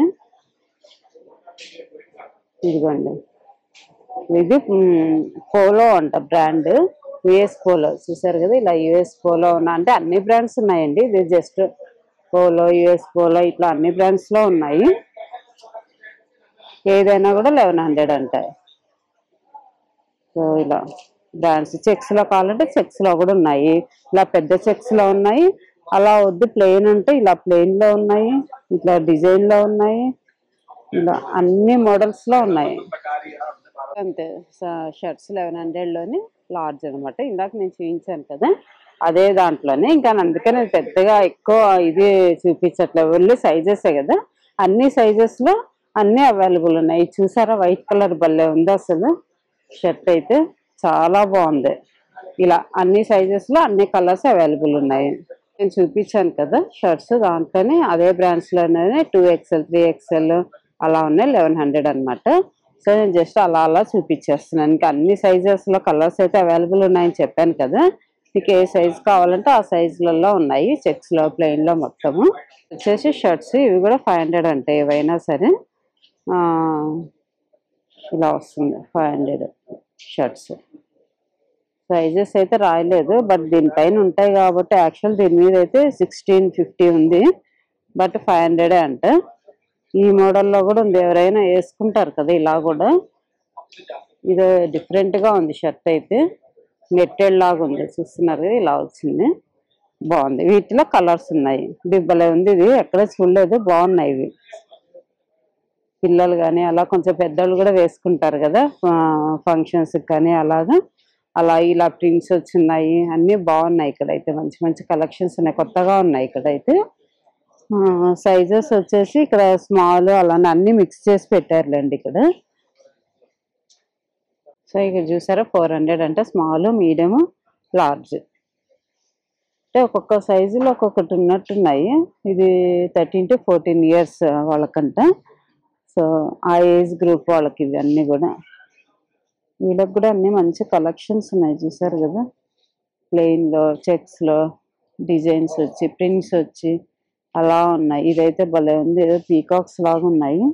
ఇదిగోండి, ఇది పోలో అంట బ్రాండ్, యుఎస్ పోలో. చూసారు కదా, ఇలా యుఎస్ పోలో ఉన్నా అంటే అన్ని బ్రాండ్స్ ఉన్నాయండి. ఇది జస్ట్ పోలో, యుఎస్ పోలో ఇట్లా అన్ని బ్రాండ్స్ లో ఉన్నాయి. ఏదైనా కూడా 1100 అంటాయి. సో ఇలా బ్రాండ్స్ చెక్స్ లో కావాలంటే చెక్స్ లో కూడా ఉన్నాయి. ఇలా పెద్ద చెక్స్ లో ఉన్నాయి. అలా వద్దు ప్లెయిన్ అంటే ఇలా ప్లెయిన్ లో ఉన్నాయి, ఇట్లా డిజైన్ లో ఉన్నాయి, ఇలా అన్ని మోడల్స్ లో ఉన్నాయి. అంతే షర్ట్స్ 1100 లోని లార్జ్ అనమాట. ఇందాక నేను చూపించాను కదా అదే దాంట్లోనే. ఇంకా అందుకని పెద్దగా ఎక్కువ ఇది చూపించట్లేదు, ఓన్లీ సైజెసే కదా. అన్ని సైజెస్ లో అన్ని అవైలబుల్ ఉన్నాయి. చూసారా వైట్ కలర్ భలే ఉంది అసలు. షర్ట్ అయితే చాలా బాగుంది. ఇలా అన్ని సైజెస్ లో అన్ని కలర్స్ అవైలబుల్ ఉన్నాయి. నేను చూపించాను కదా షర్ట్స్, దాంట్లోనే అదే బ్రాండ్స్ లోనే 2XL 3XL అలా ఉన్నాయి 1100 అనమాట. సో నేను జస్ట్ అలా చూపించేస్తున్నాను. ఇంకా అన్ని సైజెస్ లో కలర్స్ అయితే అవైలబుల్ ఉన్నాయని చెప్పాను కదా. మీకు ఏ సైజ్ కావాలంటే ఆ సైజులలో ఉన్నాయి, చెక్స్ లో ప్లెయిన్ లో మొత్తము. వచ్చేసి షర్ట్స్ ఇవి కూడా 500 అంటే ఏవైనా సరే. ఇలా వస్తుంది 500 షర్ట్స్. సైజెస్ అయితే రాయలేదు, బట్ దీనిపైన ఉంటాయి కాబట్టి యాక్చువల్ దీని మీద అయితే 1650 ఉంది, బట్ 500 అంట. ఈ మోడల్లో కూడా ఉంది, ఎవరైనా వేసుకుంటారు కదా ఇలా కూడా. ఇది డిఫరెంట్ గా ఉంది షర్ట్ అయితే, నెట్టెడ్ లాగా ఉంది. చూస్తున్నారు కదా, ఇలా వచ్చింది, బాగుంది. వీటిలో కలర్స్ ఉన్నాయి. దిబ్బలే ఉంది, ఇది ఎక్కడ చూడలేదు, బాగున్నాయి ఇవి. పిల్లలు కానీ అలా కొంచెం పెద్దవాళ్ళు కూడా వేసుకుంటారు కదా ఫంక్షన్స్ కానీ అలాగా. అలా ఇలా ప్రింట్స్ వచ్చిన్నాయి, అన్నీ బాగున్నాయి. ఇక్కడైతే మంచి మంచి కలెక్షన్స్ ఉన్నాయి, కొత్తగా ఉన్నాయి ఇక్కడైతే. సైజెస్ వచ్చేసి ఇక్కడ స్మాల్ అలానే అన్ని మిక్స్ చేసి పెట్టారులేండి ఇక్కడ. సో ఇక్కడ చూసారా 400 అంటే స్మాల్, మీడియం, లార్జ్. అంటే ఒక్కొక్క సైజులో ఒక్కొక్కటి ఉన్నట్టున్నాయి. ఇది 13 to 14 years వాళ్ళకంట. సో ఆ ఏజ్ గ్రూప్ వాళ్ళకి ఇవి అన్నీ కూడా. వీళ్ళకి కూడా అన్ని మంచి కలెక్షన్స్ ఉన్నాయి, చూసారు కదా. ప్లెయిన్లో, చెక్స్లో డిజైన్స్ వచ్చి, ప్రింట్స్ వచ్చి అలా ఉన్నాయి. ఇదైతే భలే ఉంది, ఏదో పీకాక్స్ లాగా ఉన్నాయి.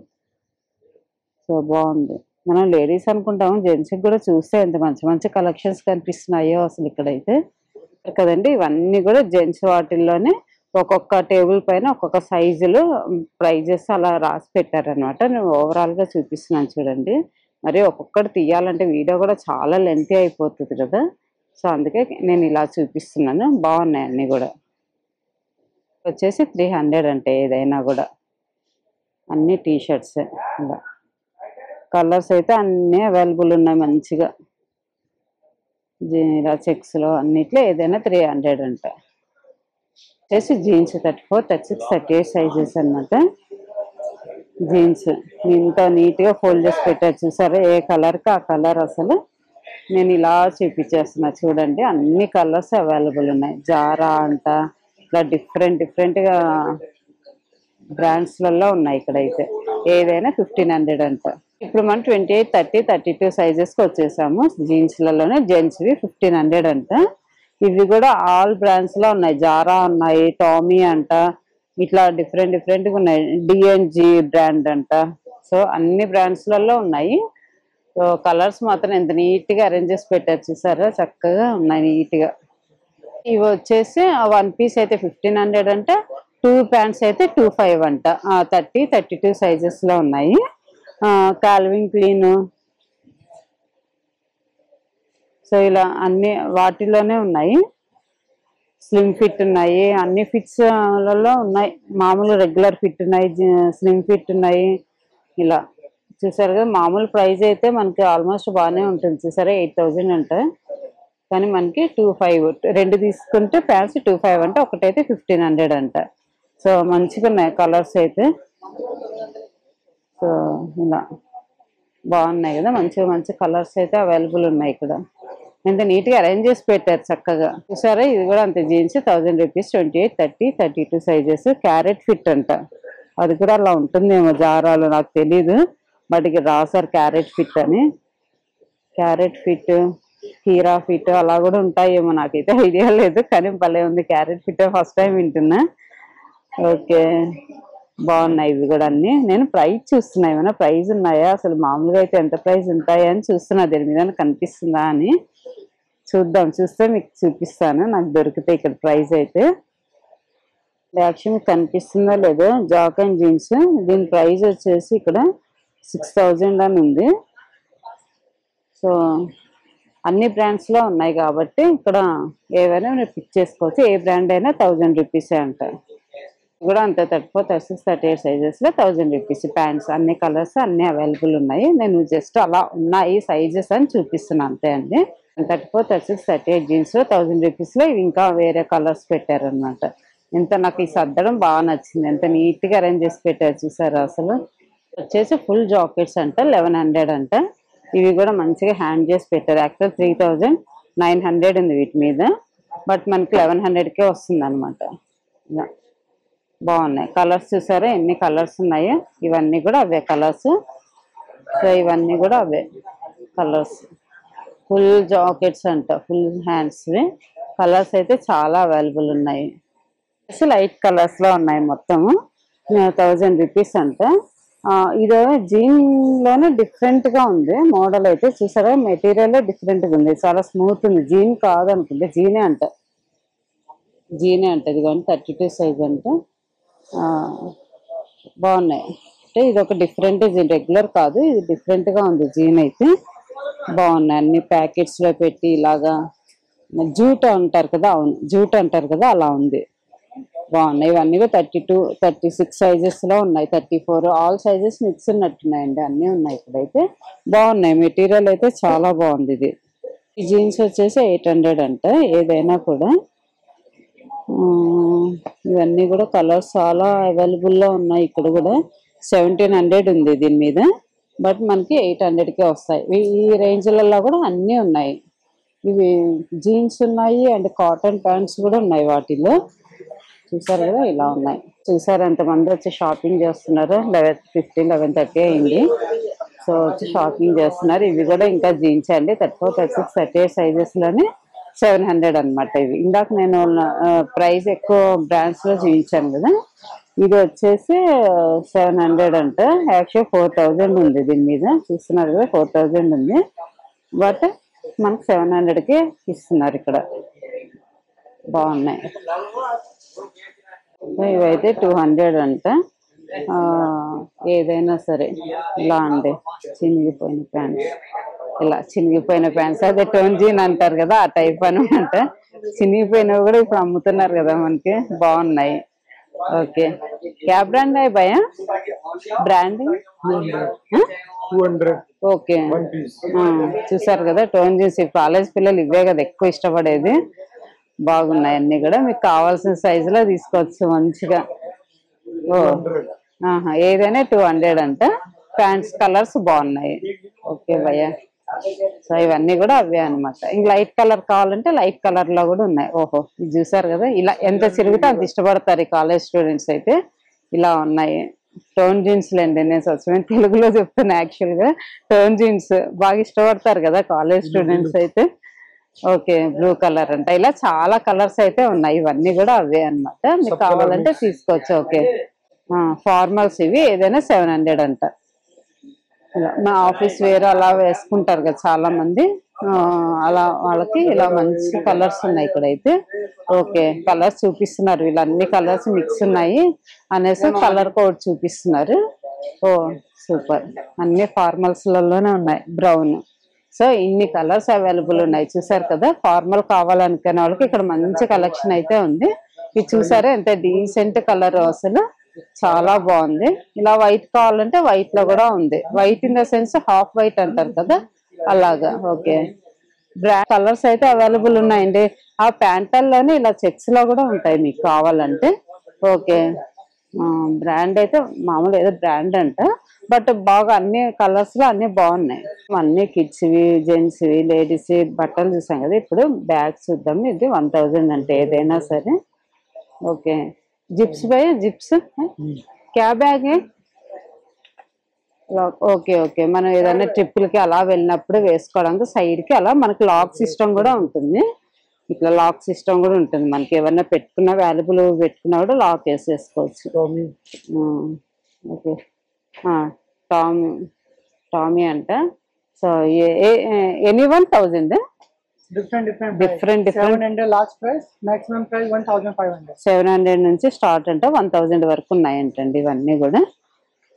సో బాగుంది. మనం లేడీస్ అనుకుంటాము, జెంట్స్కి కూడా చూస్తే ఎంత మంచి మంచి కలెక్షన్స్ కనిపిస్తున్నాయో అసలు ఇక్కడైతే కదండి. ఇవన్నీ కూడా జెంట్స్ వాటిల్లోనే ఒక్కొక్క టేబుల్ పైన ఒక్కొక్క సైజులు ప్రైజెస్ అలా రాసి పెట్టారనమాట. నేను ఓవరాల్గా చూపిస్తున్నాను చూడండి. మరి ఒక్కొక్కటి తీయాలంటే వీడియో కూడా చాలా లెంతీ అయిపోతుంది కదా. సో అందుకే నేను ఇలా చూపిస్తున్నాను. బాగున్నాయి అన్నీ కూడా. వచ్చేసి 300 అంటే ఏదైనా కూడా. అన్ని టీషర్ట్స్ ఇలా కలర్స్ అయితే అన్నీ అవైలబుల్ ఉన్నాయి మంచిగా. ఇలా చెక్స్లో అన్నిట్లో ఏదైనా 300 అంట. వచ్చేసి జీన్స్ 34, 36, 38 సైజెస్ అనమాట. జీన్స్ ఇంత నీట్గా ఫోల్డ్ చేసి పెట్టారు, చూసారా. ఏ కలర్కి ఆ కలర్. అసలు నేను ఇలా చూపించేస్తున్నా చూడండి. అన్ని కలర్స్ అవైలబుల్ ఉన్నాయి. జారా అంట, ఇట్లా డిఫరెంట్గా బ్రాండ్స్లలో ఉన్నాయి ఇక్కడైతే. ఏదైనా 1500 అంట. ఇప్పుడు మనం 28, 30, 32 సైజెస్కి వచ్చేసాము. జీన్స్లలోనే జెంట్స్వి 1500 అంట. ఇవి కూడా ఆల్ బ్రాండ్స్లో ఉన్నాయి. జారా ఉన్నాయి, టామీ అంట, ఇట్లా డిఫరెంట్గా ఉన్నాయి. డిఎన్జి బ్రాండ్ అంట. సో అన్ని బ్రాండ్స్లలో ఉన్నాయి. సో కలర్స్ మాత్రం ఎంత నీట్గా అరేంజ్ చేసి పెట్టారు, చూసారా. చక్కగా ఉన్నాయి నీట్గా. ఇవి వచ్చేసి 1 పీస్ అయితే 1500 అంట. 2 ప్యాంట్స్ అయితే 25 అంట. 30, 32 సైజెస్లో ఉన్నాయి. Calvin clean. సో ఇలా అన్ని వాటిలోనే ఉన్నాయి. స్లిమ్ ఫిట్ ఉన్నాయి, అన్ని ఫిట్స్లలో ఉన్నాయి. మామూలు రెగ్యులర్ ఫిట్ ఉన్నాయి, స్లిమ్ ఫిట్ ఉన్నాయి. ఇలా చూసారు కదా. మామూలు ప్రైస్ అయితే మనకి ఆల్మోస్ట్ బాగానే ఉంటుంది, చూసారా. 8000 అంట. కానీ మనకి 25, 2 తీసుకుంటే ప్యాంట్స్ 25 అంటే, ఒకటైతే 1500 అంట. సో మంచిగా ఉన్నాయి కలర్స్ అయితే. సో ఇలా బాగున్నాయి కదా. మంచి కలర్స్ అయితే అవైలబుల్ ఉన్నాయి ఇక్కడ. ఎంత నీట్గా అరేంజ్ చేసి పెట్టారు చక్కగా, చూసారా. ఇది కూడా అంతే. Jeans 1000 rupees, 28, 30, 32 sizes. Carrot fit అంట. అది కూడా అలా ఉంటుందేమో జారాలు, నాకు తెలీదు. బట్ ఇక్కడ రాసారు క్యారెట్ ఫిట్ అని. క్యారెట్ ఫిట్, కీరా ఫిట్ అలా కూడా ఉంటాయేమో, నాకైతే ఐడియా లేదు. కానీ భలే ఉంది క్యారెట్ ఫిట్, ఫస్ట్ టైం వింటున్నా. ఓకే, బాగున్నాయి ఇవి కూడా అన్ని. నేను ప్రైస్ చూస్తున్నా, ఏమైనా ప్రైస్ ఉన్నాయా అసలు, మామూలుగా అయితే ఎంత ప్రైస్ ఉంటాయా అని చూస్తున్నా, దీని మీద కనిపిస్తుందా అని. చూద్దాం, చూస్తే మీకు చూపిస్తాను నాకు దొరికితే ఇక్కడ ప్రైస్ అయితే. యాక్చువల్ కనిపిస్తుందో లేదో, జాక్ అండ్ జీన్స్, దీని ప్రైస్ వచ్చేసి ఇక్కడ 6000 అని ఉంది. సో అన్ని బ్రాండ్స్లో ఉన్నాయి కాబట్టి ఇక్కడ ఏవైనా మీరు పిక్ చేసుకోవచ్చు. ఏ బ్రాండ్ అయినా 1000 రూపీసే అంటారు. కూడా అంతే, 34, 36, 38 సైజెస్లో 1000 రూపీస్. ప్యాంట్స్ అన్ని కలర్స్ అన్ని అవైలబుల్ ఉన్నాయి. నేను జస్ట్ అలా ఉన్నాయి సైజెస్ అని చూపిస్తున్నాను అంతే అండి. 34, 36, 38 జీన్స్లో 1000 రూపీస్లో ఇవి ఇంకా వేరే కలర్స్ పెట్టారనమాట. ఎంత నాకు ఈ సర్దడం బాగా నచ్చింది, ఎంత నీట్గా అరేంజ్ చేసి పెట్టారు చూసారా అసలు. వచ్చేసి ఫుల్ జాకెట్స్ అంట 1100 అంట. ఇవి కూడా మంచిగా హ్యాండ్ చేసి పెట్టారు. యాక్చువల్ 3900 ఉంది వీటి మీద, బట్ మనకి 1100కే వస్తుంది అనమాట. బాగున్నాయి కలర్స్, చూసారా ఎన్ని కలర్స్ ఉన్నాయో. ఇవన్నీ కూడా అవే కలర్స్. సో ఇవన్నీ కూడా అవే కలర్స్. ఫుల్ జాకెట్స్ అంట, ఫుల్ హ్యాండ్స్వి. కలర్స్ అయితే చాలా అవైలబుల్ ఉన్నాయి. లైట్ కలర్స్లో ఉన్నాయి మొత్తము. 1000 రూపీస్ అంట. ఇది జీన్లోనే డిఫరెంట్గా ఉంది మోడల్ అయితే, చూసారా మెటీరియల్ డిఫరెంట్గా ఉంది, చాలా స్మూత్ ఉంది. జీన్ కాదు అనుకుంటే, జీనే అంట, జీనే అంట. ఇది కానీ 32 సైజ్ అంట. బాగున్నాయి అంటే ఇది ఒక డిఫరెంట్, రెగ్యులర్ కాదు, ఇది డిఫరెంట్గా ఉంది. జీన్ అయితే బాగున్నాయి. అన్ని ప్యాకెట్స్లో పెట్టి ఇలాగా జూట్ అంటారు కదా, అవును జూట్ అంటారు కదా, అలా ఉంది. బాగున్నాయి. ఇవన్నీ 32, 36 సైజెస్లో ఉన్నాయి. 34 ఆల్ సైజెస్ మిక్స్ ఉన్నట్టున్నాయండి, అన్నీ ఉన్నాయి ఇక్కడైతే. బాగున్నాయి, మెటీరియల్ అయితే చాలా బాగుంది. ఇది ఈ జీన్స్ వచ్చేసి 800 అంట ఏదైనా కూడా. ఇవన్నీ కూడా కలర్స్ చాలా అవైలబుల్లో ఉన్నాయి. ఇక్కడ కూడా 1700 ఉంది దీని మీద, బట్ మనకి 800కే వస్తాయి. ఈ రేంజ్లలో కూడా అన్నీ ఉన్నాయి. ఇవి జీన్స్ ఉన్నాయి అండ్ కాటన్ ప్యాంట్స్ కూడా ఉన్నాయి వాటిలో. చూసారు కదా ఇలా ఉన్నాయి. చూసారు ఎంతమంది వచ్చి షాపింగ్ చేస్తున్నారు. 11:50, 11:30 అయింది. సో వచ్చి షాపింగ్ చేస్తున్నారు. ఇవి కూడా ఇంకా జీన్స్ అండి, 34, 36, 38 సైజెస్లోనే 700 అనమాట. ఇవి ఇందాక నేను ప్రైస్ ఎక్కువ బ్రాండ్స్లో చూపించాను కదా, ఇది వచ్చేసి 700 అంట. యాక్చువల్ 4000 ఉంది దీని మీద, చూస్తున్నారు కదా 4000 ఉంది, బట్ మనకు 700కే ఇస్తున్నారు ఇక్కడ. బాగున్నాయి. ఇవైతే 200 అంట. ఏదైనా సరే ఇలా అండి, చినిగిపోయిన ప్యాంట్స్, ఇలా చినిగిపోయిన ప్యాంట్స్, అదే టోన్ జీన్ అంటారు కదా ఆ టైప్ అనమాట. చినిగిపోయినవి కూడా ఇప్పుడు అమ్ముతున్నారు కదా మనకి, బాగున్నాయి. ఓకే, క్యా బ్రాండ్ है भैया? బ్రాండ్ 200. ఓకే, చూసారు కదా టోన్ జీన్స్. కాలేజ్ పిల్లలు ఇవే కదా ఎక్కువ ఇష్టపడేది. బాగున్నాయి అన్ని కూడా, మీకు కావాల్సిన సైజులో తీసుకోవచ్చు మంచిగా. ఓ ఏదైనా 200 అంట. ప్యాంట్స్ కలర్స్ బాగున్నాయి. ఓకే భయ్యా. సో ఇవన్నీ కూడా అవే అనమాట. ఇంక లైట్ కలర్ కావాలంటే లైట్ కలర్ లో కూడా ఉన్నాయి. ఓహో, ఇది చూసారు కదా, ఇలా ఎంత చిరిగితే అంత ఇష్టపడతారు ఈ కాలేజ్ స్టూడెంట్స్ అయితే. ఇలా ఉన్నాయి టోన్ జీన్స్ లేండి, నేను స్వచ్ఛమైన తెలుగులో చెప్తాను. యాక్చువల్ గా టోన్ జీన్స్ బాగా ఇష్టపడతారు కదా కాలేజ్ స్టూడెంట్స్ అయితే. ఓకే, బ్లూ కలర్ అంట. ఇలా చాలా కలర్స్ అయితే ఉన్నాయి. ఇవన్నీ కూడా అవే అనమాట, మీకు కావాలంటే తీసుకోవచ్చు. ఓకే, ఫార్మల్స్ ఇవి ఏదైనా 700 అంట. మా ఆఫీస్ వేర్ అలా వేసుకుంటారు కదా చాలా మంది, అలా వాళ్ళకి ఇలా మంచి కలర్స్ ఉన్నాయి ఇక్కడైతే. ఓకే, కలర్స్ చూపిస్తున్నారు వీళ్ళు, అన్ని కలర్స్ మిక్స్ ఉన్నాయి అనేసి కలర్ కోడ్ చూపిస్తున్నారు. ఓ సూపర్, అన్ని ఫార్మల్స్ లలోనే ఉన్నాయి. బ్రౌన్. సో ఇన్ని కలర్స్ అవైలబుల్ ఉన్నాయి. చూసారు కదా, ఫార్మల్ కావాలనుకునే వాళ్ళకి ఇక్కడ మంచి కలెక్షన్ అయితే ఉంది. ఇది చూసారా ఎంత డీసెంట్ కలర్, అసలు చాలా బాగుంది. ఇలా వైట్ కావాలంటే వైట్ లో కూడా ఉంది. White in the sense half white అంటారు కదా, అలాగా. ఓకే, బ్రాండ్ కలర్స్ అయితే అవైలబుల్ ఉన్నాయండి. ఆ ప్యాంటల్లోనే ఇలా చెక్స్ లో కూడా ఉంటాయి మీకు కావాలంటే. ఓకే, బ్రాండ్ అయితే మామూలు ఏదో బ్రాండ్ అంట, బట్ బాగా అన్ని కలర్స్ లో అన్ని బాగున్నాయి. అన్ని కిడ్స్వి, జెంట్స్వి, లేడీస్ బట్టలు చూసాం కదా. ఇప్పుడు బ్యాగ్స్ చూద్దాం. ఇది 1000 అంటే ఏదైనా సరే. ఓకే, जिप्स भैया, जिप्स క్యా బ్యాగ్ ఓకే ఓకే, మనం ఏదైనా ట్రిప్పులకి అలా వెళ్ళినప్పుడు వేసుకోవడానికి సైడ్ కి అలా మనకి లాక్ సిస్టమ్ కూడా ఉంటుంది. ఇట్లా లాక్ సిస్టమ్ కూడా ఉంటుంది. మనకి ఏమన్నా పెట్టుకున్నా వాల్యుబుల్ పెట్టుకున్నా కూడా లాక్ వేసేసుకోవచ్చు. ఓకే, టామీ టామీ అంట. So any 1000 different 700 last price, maximum price 1500. 700 నుంచి స్టార్ట్ అంటే 1000 వరకు ఉన్నాయంటండి ఇవన్నీ కూడా.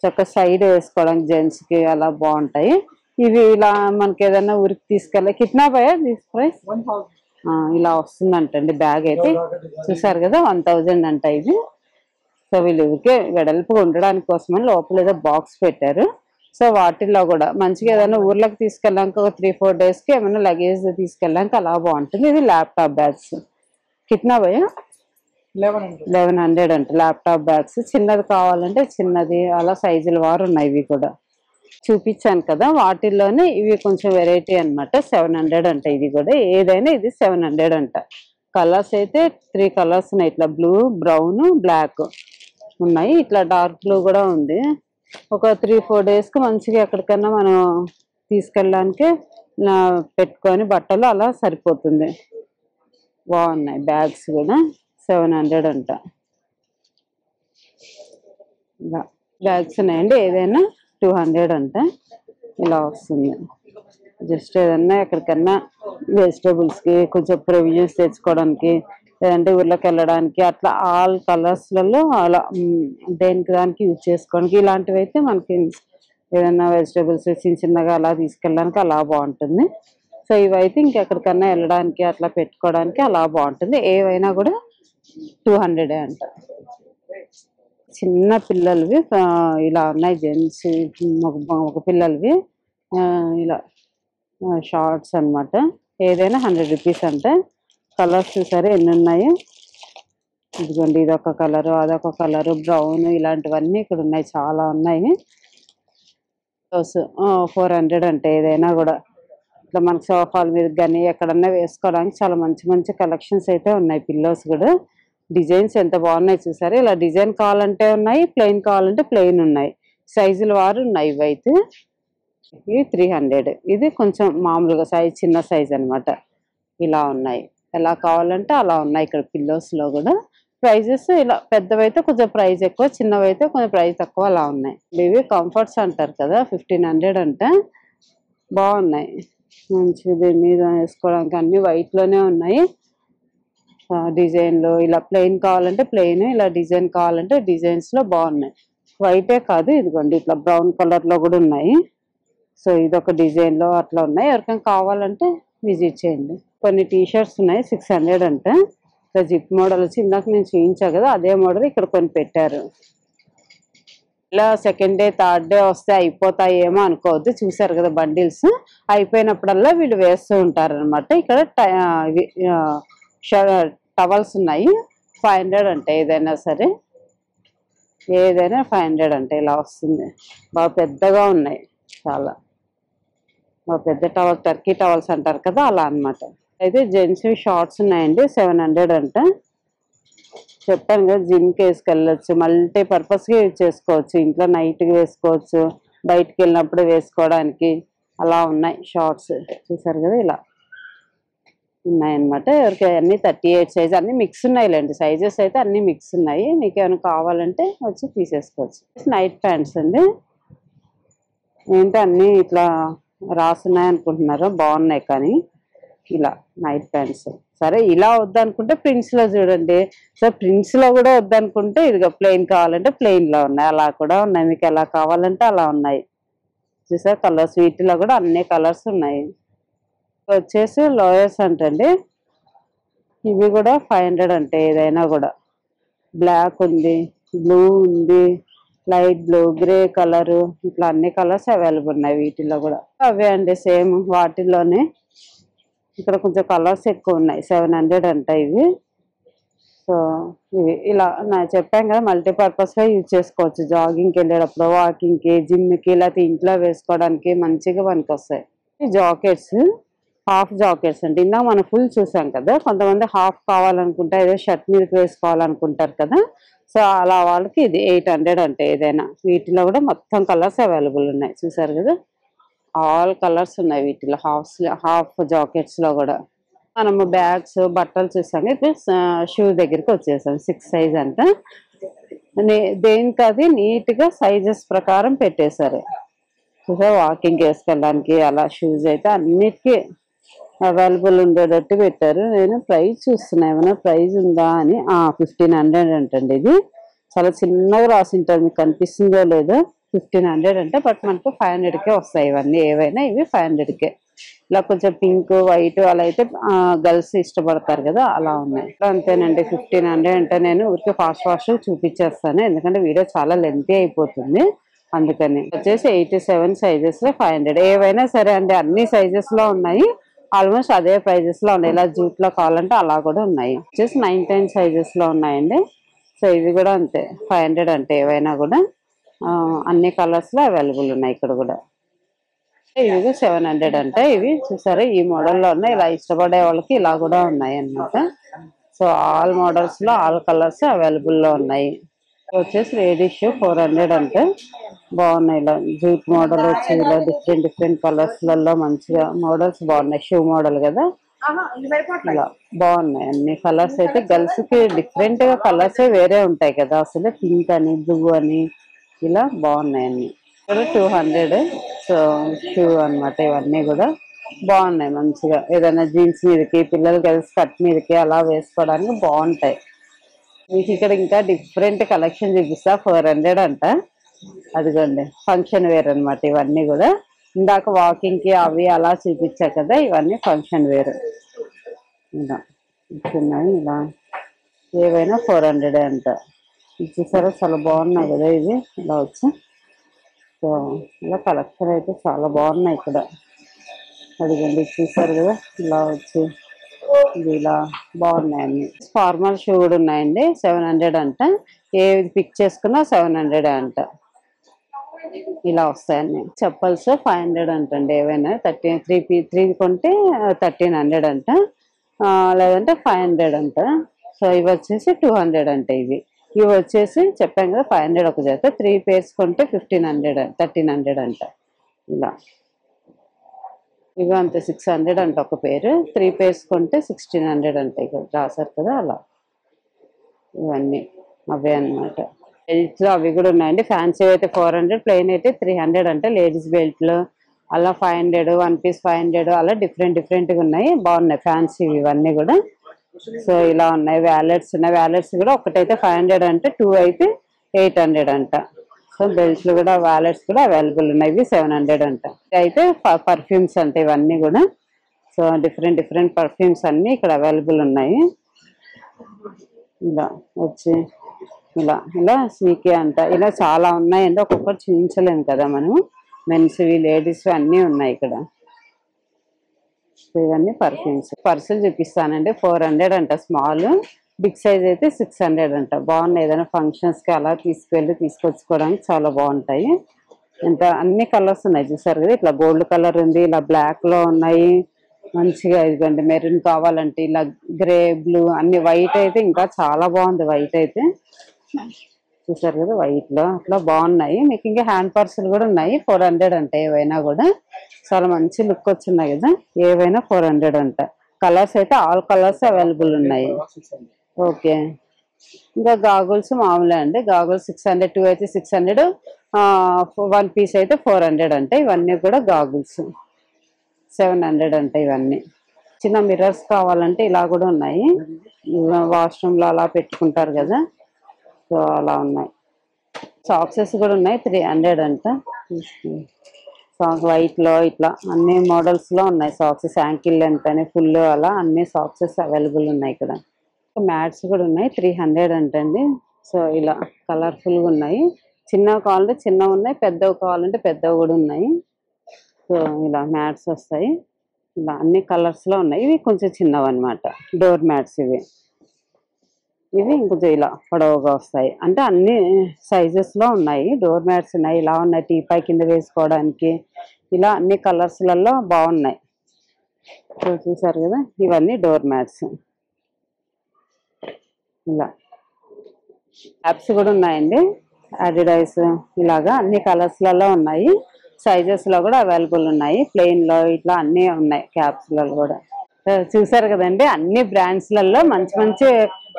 చక్క సైడ్ వేసుకోవడానికి జెంట్స్ కి అలా బాగుంటాయి ఇవి. ఇలా మనకి ఏదైనా ఊరికి తీసుకెళ్ళి కిట్నా భయ దిస్ ప్రైస్ 1000. ఇలా వస్తుందంటండి బ్యాగ్ అయితే. చూసారు కదా 1000 అంట ఇది. సో వీళ్ళు ఊరికే వెడల్పుగా ఉండడానికి కోసమని లోపల ఏదో బాక్స్ పెట్టారు. సో వాటిల్లో కూడా మంచిగా ఏదైనా ఊర్లోకి తీసుకెళ్ళాక ఒక 3-4 డేస్కి ఏమైనా లగేజ్ తీసుకెళ్ళాక అలా బాగుంటుంది. ఇది ల్యాప్టాప్ బ్యాగ్స్ కిట్నా భయ 1100 అంట. ల్యాప్టాప్ బ్యాగ్స్ చిన్నది కావాలంటే చిన్నది అలా సైజుల వారు ఉన్నాయి. ఇవి కూడా చూపించాను కదా వాటిల్లోనే ఇవి కొంచెం వెరైటీ అనమాట. 700 అంట ఇది కూడా. ఏదైనా ఇది 700 అంట. కలర్స్ అయితే 3 కలర్స్ ఉన్నాయి. ఇట్లా బ్లూ, బ్రౌన్, బ్లాక్ ఉన్నాయి. ఇట్లా డార్క్ బ్లూ కూడా ఉంది. ఒక 3-4 డేస్కి మంచిగా ఎక్కడికన్నా మనం తీసుకెళ్ళడానికి పెట్టుకొని బట్టలు అలా సరిపోతుంది. బాగున్నాయి బ్యాగ్స్ కూడా. 700 అంట. ఇలా బ్యాగ్స్ ఉన్నాయండి. ఏదైనా 200 అంట. ఇలా వస్తుంది. జస్ట్ ఏదన్నా ఎక్కడికన్నా వెజిటేబుల్స్కి కొంచెం ప్రొవిజన్స్ తెచ్చుకోవడానికి లేదంటే ఊర్లోకి వెళ్ళడానికి అట్లా ఆల్ కలర్స్లలో అలా దేనికి దానికి యూజ్ చేసుకోవడానికి ఇలాంటివి అయితే మనకి ఏదైనా వెజిటేబుల్స్ చిన్నగా అలా తీసుకెళ్ళడానికి అలా బాగుంటుంది. సో ఇవైతే ఇంకెక్కడికన్నా వెళ్ళడానికి అట్లా పెట్టుకోవడానికి అలా బాగుంటుంది. ఏవైనా కూడా 200 అంట. చిన్న పిల్లలవి ఇలా ఉన్నాయి. జెంట్స్ ఒక పిల్లలవి ఇలా షార్ట్స్ అనమాట. ఏదైనా 100 రూపీస్ అంట. కలర్స్ చూసారు ఎన్ని ఉన్నాయి. ఇదిగోండి ఇదొక కలరు, అదొక కలరు, బ్రౌన్, ఇలాంటివన్నీ ఇక్కడ ఉన్నాయి. చాలా ఉన్నాయి. 400 అంటే ఏదైనా కూడా ఇట్లా మనకి సోఫాల మీద కానీ ఎక్కడన్నా వేసుకోవడానికి చాలా మంచి మంచి కలెక్షన్స్ అయితే ఉన్నాయి. పిల్లోస్ కూడా డిజైన్స్ ఎంత బాగున్నాయి చూసారు. ఇలా డిజైన్ కావాలంటే ఉన్నాయి, ప్లెయిన్ కావాలంటే ప్లెయిన్ ఉన్నాయి. సైజుల వారు ఉన్నాయి. ఇవైతే ఇది 300. ఇది కొంచెం మామూలుగా సైజ్, చిన్న సైజ్ అనమాట. ఇలా ఉన్నాయి. ఎలా కావాలంటే అలా ఉన్నాయి ఇక్కడ పిల్లోస్లో కూడా. ప్రైజెస్ ఇలా పెద్దవైతే కొంచెం ప్రైస్ ఎక్కువ, చిన్నవైతే కొంచెం ప్రైస్ తక్కువ అలా ఉన్నాయి. ఇవి కంఫర్ట్స్ అంటారు కదా 1500 అంటే. బాగున్నాయి మంచిగా. దీని మీద వేసుకోవడానికి అన్ని వైట్లోనే ఉన్నాయి. డిజైన్లో ఇలా ప్లెయిన్ కావాలంటే ప్లెయిన్, ఇలా డిజైన్ కావాలంటే డిజైన్స్లో బాగున్నాయి. వైటే కాదు ఇదిగోండి ఇట్లా బ్రౌన్ కలర్లో కూడా ఉన్నాయి. సో ఇదొక డిజైన్లో అట్లా ఉన్నాయి. ఎవరికైనా కావాలంటే విజిట్ చేయండి. కొన్ని టీషర్ట్స్ ఉన్నాయి 600 అంట. ఇట్లా జిప్ మోడల్ వచ్చి ఇందాక నేను చూపించా కదా అదే మోడల్ ఇక్కడ కొన్ని పెట్టారు. ఇలా సెకండ్ డే, థర్డ్ డే వస్తే అయిపోతాయేమో అనుకోవద్దు. చూసారు కదా బండిల్స్ అయిపోయినప్పుడల్లా వీళ్ళు వేస్తూ ఉంటారు అనమాట. ఇక్కడ టవల్స్ ఉన్నాయి. 500 అంటే ఏదైనా సరే, ఏదైనా 500 అంటే ఇలా వస్తుంది. బాగా పెద్దగా ఉన్నాయి. చాలా బాగా పెద్ద టవల్, టర్కీ టవల్స్ అంటారు కదా అలా అనమాట. అయితే జెంట్స్ షార్ట్స్ ఉన్నాయండి 700 అంట. చెప్పాను కదా జిమ్కి వేసుకెళ్ళచ్చు, మల్టీ పర్పస్గా యూజ్ చేసుకోవచ్చు. ఇంట్లో నైట్కి వేసుకోవచ్చు, బయటికి వెళ్ళినప్పుడు వేసుకోవడానికి అలా ఉన్నాయి షార్ట్స్. చూసారు కదా ఇలా ఉన్నాయన్నమాట. ఎవరికి అన్ని 38 సైజ్ అన్ని మిక్స్ ఉన్నాయిలేండి. సైజెస్ అయితే అన్ని మిక్స్ ఉన్నాయి. మీకు ఏమైనా కావాలంటే వచ్చి తీసేసుకోవచ్చు. నైట్ ప్యాంట్స్ అండి. ఏంటి అన్నీ ఇట్లా రాసున్నాయి అనుకుంటున్నారు, బాగున్నాయి కానీ ఇలా నైట్ ప్యాంట్స్. సరే ఇలా వద్దనుకుంటే ప్రింట్స్లో చూడండి. సో ప్రింట్స్లో కూడా వద్దనుకుంటే ఇదిగో ప్లెయిన్ కావాలంటే ప్లెయిన్లో ఉన్నాయి, అలా కూడా ఉన్నాయి. మీకు ఎలా కావాలంటే అలా ఉన్నాయి. చూసారు కలర్స్, వీటిలో కూడా అన్ని కలర్స్ ఉన్నాయి. వచ్చేసి లోయర్స్ అంటండి. ఇవి కూడా 500 అంటే ఏదైనా కూడా. బ్లాక్ ఉంది, బ్లూ ఉంది, లైట్ బ్లూ, గ్రే కలరు, ఇట్లా అన్ని కలర్స్ అవైలబుల్ ఉన్నాయి వీటిల్లో కూడా. అవే అండి సేమ్ వాటిల్లోనే. ఇక్కడ కొంచెం కలర్స్ ఎక్కువ ఉన్నాయి. 700 అంట ఇవి. సో ఇవి ఇలా చెప్పాం కదా మల్టీపర్పస్గా యూజ్ చేసుకోవచ్చు. జాగింగ్కి వెళ్ళేటప్పుడు, వాకింగ్కి, జిమ్కి, లేకపోతే ఇంట్లో వేసుకోవడానికి మంచిగా పనికి వస్తాయి. జాకెట్స్, హాఫ్ జాకెట్స్ అంటే ఇందాక మనం ఫుల్ చూసాం కదా. కొంతమంది హాఫ్ కావాలనుకుంటే ఏదో షర్ట్ మీదకి వేసుకోవాలనుకుంటారు కదా. సో అలా వాళ్ళకి ఇది 800 అంటే ఏదైనా. వీటిలో కూడా మొత్తం కలర్స్ అవైలబుల్ ఉన్నాయి, చూసారు కదా, ఆల్ కలర్స్ ఉన్నాయి వీటిలో. హాఫ్ జాకెట్స్ లో కూడా మనము బ్యాగ్స్ బట్టలు చూసాము. ఇప్పుడు షూ దగ్గరికి వచ్చేసాం. 6 సైజ్ అంట. దేనికి అది నీట్ గా సైజెస్ ప్రకారం పెట్టేశారు. చూసా, వాకింగ్ వేసుకెళ్ళడానికి అలా షూస్ అయితే అన్నిటికీ అవైలబుల్ ఉండేటట్టు పెట్టారు. నేను ప్రైస్ చూస్తున్నా, ఏమైనా ప్రైస్ ఉందా అని. 1500 అంటండి. ఇది చాలా చిన్నగా రాసి ఉంటారు, మీకు కనిపిస్తుందో లేదో. 1500 అంటే, బట్ మనకు 500కే వస్తాయి ఇవన్నీ. ఏవైనా ఇవి 500కే. ఇలా కొంచెం పింక్ వైట్ అలా అయితే గర్ల్స్ ఇష్టపడతారు కదా, అలా ఉన్నాయి. అంతేనండి, 1500 అంటే నేను ఊరికే ఫాస్ట్ చూపించేస్తాను, ఎందుకంటే వీడియో చాలా లెంతీ అయిపోతుంది. అందుకని వచ్చేసి 87 సైజెస్ లో 500. ఏవైనా సరే అండి, అన్ని సైజెస్ లో ఉన్నాయి. ఆల్మోస్ట్ అదే ప్రైజెస్ లో ఉన్నాయి. ఇలా జూట్ లో కావాలంటే అలా కూడా ఉన్నాయి. వచ్చేసి 9 సైజెస్ లో ఉన్నాయండి. సో ఇవి కూడా అంతే 500 అంటే ఏవైనా కూడా అన్ని కలర్స్ లో అవైలబుల్ ఉన్నాయి ఇక్కడ కూడా. ఇవి 700 అంటే. ఇవి చూసారా, ఈ మోడల్లో ఉన్నాయి. ఇలా ఇష్టపడే వాళ్ళకి ఇలా కూడా ఉన్నాయి అన్నమాట. సో ఆల్ మోడల్స్ లో ఆల్ కలర్స్ అవైలబుల్ లో ఉన్నాయి. వచ్చేసి లేడీస్ 400 అంటే. బాగున్నాయి, ఇలా జూట్ మోడల్ వచ్చి ఇలా డిఫరెంట్ కలర్స్ లలో మంచిగా మోడల్స్ బాగున్నాయి. షూ మోడల్ కదా, ఇలా బాగున్నాయి అన్ని కలర్స్. అయితే గర్ల్స్ కి డిఫరెంట్ గా కలర్స్ వేరే ఉంటాయి కదా, అసలు పింక్ అని బ్లూ అని ఇలా బాగున్నాయి అన్ని. ఇక్కడ 200. సో షూ అన్నమాట. ఇవన్నీ కూడా బాగున్నాయి మంచిగా. ఏదైనా జీన్స్ మీదకి, పిల్లలు గర్ల్స్ కట్ మీదకి అలా వేసుకోవడానికి బాగుంటాయి. మీకు ఇక్కడ ఇంకా డిఫరెంట్ కలెక్షన్ చూపిస్తా. 400 అంట. అదిగోండి, ఫంక్షన్ వేర్ అన్నమాట ఇవన్నీ కూడా. ఇందాక వాకింగ్ కి అవి అలా చూపించా కదా, ఇవన్నీ ఫంక్షన్ వేర్. ఇలా ఇచ్చున్నాయి. ఇలా ఏవైనా 400 అంట. చూసారా, చాలా బాగున్నాయి కదా ఇది. ఇలా వచ్చి సో ఇలా కలెక్షన్ అయితే చాలా బాగున్నాయి ఇక్కడ. అదిగోండి, చూసారు కదా, ఇలా వచ్చి ఇది ఇలా బాగున్నాయి అన్ని. ఫార్మల్ షూ కూడా ఉన్నాయండి. 700 అంట. ఏది పిక్ చేసుకున్నా 700 అంట. ఇలా వస్తాయండి. చెప్పల్స్ 500 అంటండి. ఏవైనా 3 కొంటే 1300 అంట. లేదంటే 500 అంట. సో ఇవి వచ్చేసి 200 అంట. ఇవి వచ్చేసి చెప్పాను కదా 500 ఒక జత. 3 పేర్స్ కొంటే 1300 అంట. ఇలా ఇవి అంతే 600 అంట ఒక పేరు. 3 పేర్స్ కొంటే 1600 అంట. ఇక్కడ రాశారు కదా, అలా ఇవన్నీ అవే అన్నమాట. బెల్ట్స్ అవి కూడా ఉన్నాయండి. ఫ్యాన్సీ అయితే 400, ప్లెయిన్ అయితే 300 అంట. లేడీస్ బెల్ట్లు అలా 500, 1 పీస్ 500 అలా డిఫరెంట్ గా ఉన్నాయి. బాగున్నాయి ఫ్యాన్సీ ఇవన్నీ కూడా. సో ఇలా ఉన్నాయి. వ్యాలెట్స్ ఉన్నాయి. వ్యాలెట్స్ కూడా ఒకటైతే 500 అంటే, 2 అయితే 800 అంట. సో బెల్ట్స్ కూడా వ్యాలెట్స్ కూడా అవైలబుల్ ఉన్నాయి. ఇవి 700 అంట. అయితే పర్ఫ్యూమ్స్ అంటే ఇవన్నీ కూడా. సో డిఫరెంట్ పర్ఫ్యూమ్స్ అన్ని ఇక్కడ అవైలబుల్ ఉన్నాయి. ఇలా వచ్చి ఇలా సీకే అంట. ఇలా చాలా ఉన్నాయండి, ఒక్కొక్కటి చూపించలేము కదా మనం. మెన్స్వి, లేడీస్ అన్నీ ఉన్నాయి ఇక్కడ. ఇవన్నీ పర్ఫ్యూమ్స్. పర్సులు చూపిస్తానండి. 400 అంట స్మాల్. బిగ్ సైజ్ అయితే 600 అంట. బాగున్నాయి. ఏదైనా ఫంక్షన్స్ కి అలా తీసుకొచ్చుకోవడానికి చాలా బాగుంటాయి. ఇంకా అన్ని కలర్స్ ఉన్నాయి, చూసారు కదా. ఇట్లా గోల్డ్ కలర్ ఉంది, ఇలా బ్లాక్ లో ఉన్నాయి మంచిగా. ఇదిగోండి, మెరూన్ కావాలంటే ఇలా గ్రే, బ్లూ అన్ని. వైట్ అయితే ఇంకా చాలా బాగుంది. వైట్ అయితే చూసారు కదా, వైట్ లో అట్లా బాగున్నాయి. మీకు ఇంకా హ్యాండ్ పర్సులు కూడా ఉన్నాయి. 400 అంట. ఏవైనా కూడా చాలా మంచి లుక్ వచ్చినాయి కదా. ఏవైనా 400 అంట. కలర్స్ అయితే ఆల్ కలర్స్ అవైలబుల్ ఉన్నాయి. ఓకే. ఇంకా గాగుల్స్ మామూలే అండి. గాగుల్స్ 600, 2 అయితే 600, 1 పీస్ అయితే 400 అంట. ఇవన్నీ కూడా గాగుల్స్ 700 అంట. ఇవన్నీ చిన్న మిర్రర్స్ కావాలంటే ఇలా కూడా ఉన్నాయి. వాష్రూమ్ లో అలా పెట్టుకుంటారు కదా, సో అలా ఉన్నాయి. సాక్సెస్ కూడా ఉన్నాయి. 300 అంట. వైట్ లో ఇట్లా అన్ని మోడల్స్ లో ఉన్నాయి సాక్సెస్. యాంకిల్ లెంత్ అని, ఫుల్ అలా అన్ని సాక్సెస్ అవైలబుల్ ఉన్నాయి ఇక్కడ. మ్యాట్స్ కూడా ఉన్నాయి. 300 అంటండి. సో ఇలా కలర్ఫుల్ గా ఉన్నాయి. చిన్నవి కావాలంటే చిన్నవి ఉన్నాయి, పెద్దవి కావాలంటే పెద్దవి కూడా ఉన్నాయి. సో ఇలా మ్యాట్స్ వస్తాయి. ఇలా అన్ని కలర్స్ లో ఉన్నాయి. ఇవి కొంచెం చిన్నవి అనమాట, డోర్ మ్యాట్స్. ఇవి ఇంకొంచెం ఇలా పొడవుగా వస్తాయి. అంటే అన్ని సైజెస్ లో ఉన్నాయి. డోర్ మ్యాట్స్ ఉన్నాయి, ఇలా ఉన్నాయి. టీపాయ్ కింద వేసుకోవడానికి ఇలా అన్ని కలర్స్ లలో బాగున్నాయి. సో చూసారు కదా, ఇవన్నీ డోర్ మ్యాట్స్. ఇలా యాప్స్ కూడా ఉన్నాయండి. అడిడైస్ ఇలాగా అన్ని కలర్స్లలో ఉన్నాయి. సైజెస్లో కూడా అవైలబుల్ ఉన్నాయి. ప్లెయిన్లో ఇట్లా అన్నీ ఉన్నాయి. క్యాప్స్లలో కూడా చూసారు కదండి. అన్ని బ్రాండ్స్లలో మంచి మంచి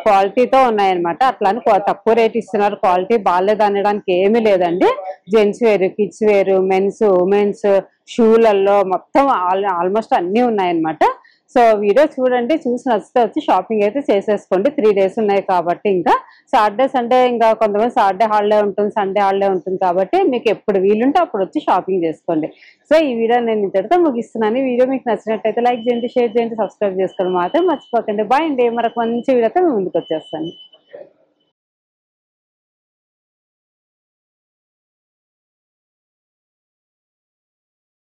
క్వాలిటీతో ఉన్నాయన్నమాట. అట్లా అని తక్కువ రేట్ ఇస్తున్నారు, క్వాలిటీ బాగాలేదు అనడానికి ఏమీ లేదండి. జెంట్స్ వేరు, కిడ్స్ వేరు, మెన్స్, ఉమెన్స్, షూలలో మొత్తం ఆల్మోస్ట్ అన్నీ ఉన్నాయన్నమాట. సో వీడియో చూడండి, చూసి నచ్చితే వచ్చి షాపింగ్ అయితే చేసేసుకోండి. 3 days ఉన్నాయి కాబట్టి ఇంకా సాటర్డే సండే ఇంకా కొంతమంది సాటర్డే హాలిడే ఉంటుంది, సండే హాలిడే ఉంటుంది కాబట్టి మీకు ఎప్పుడు వీలుంటే అప్పుడు వచ్చి షాపింగ్ చేసుకోండి. సో ఈ వీడియో నేను ఇంతటితో ముగిస్తున్నాను. ఈ వీడియో మీకు నచ్చినట్టయితే లైక్ చేయండి, షేర్ చేయండి, సబ్స్క్రైబ్ చేసుకోవడం మాత్రం మర్చిపోకండి. బాయ్ అండి. మరొక మంచి వీడియోతో ముందుకు వచ్చేస్తాను.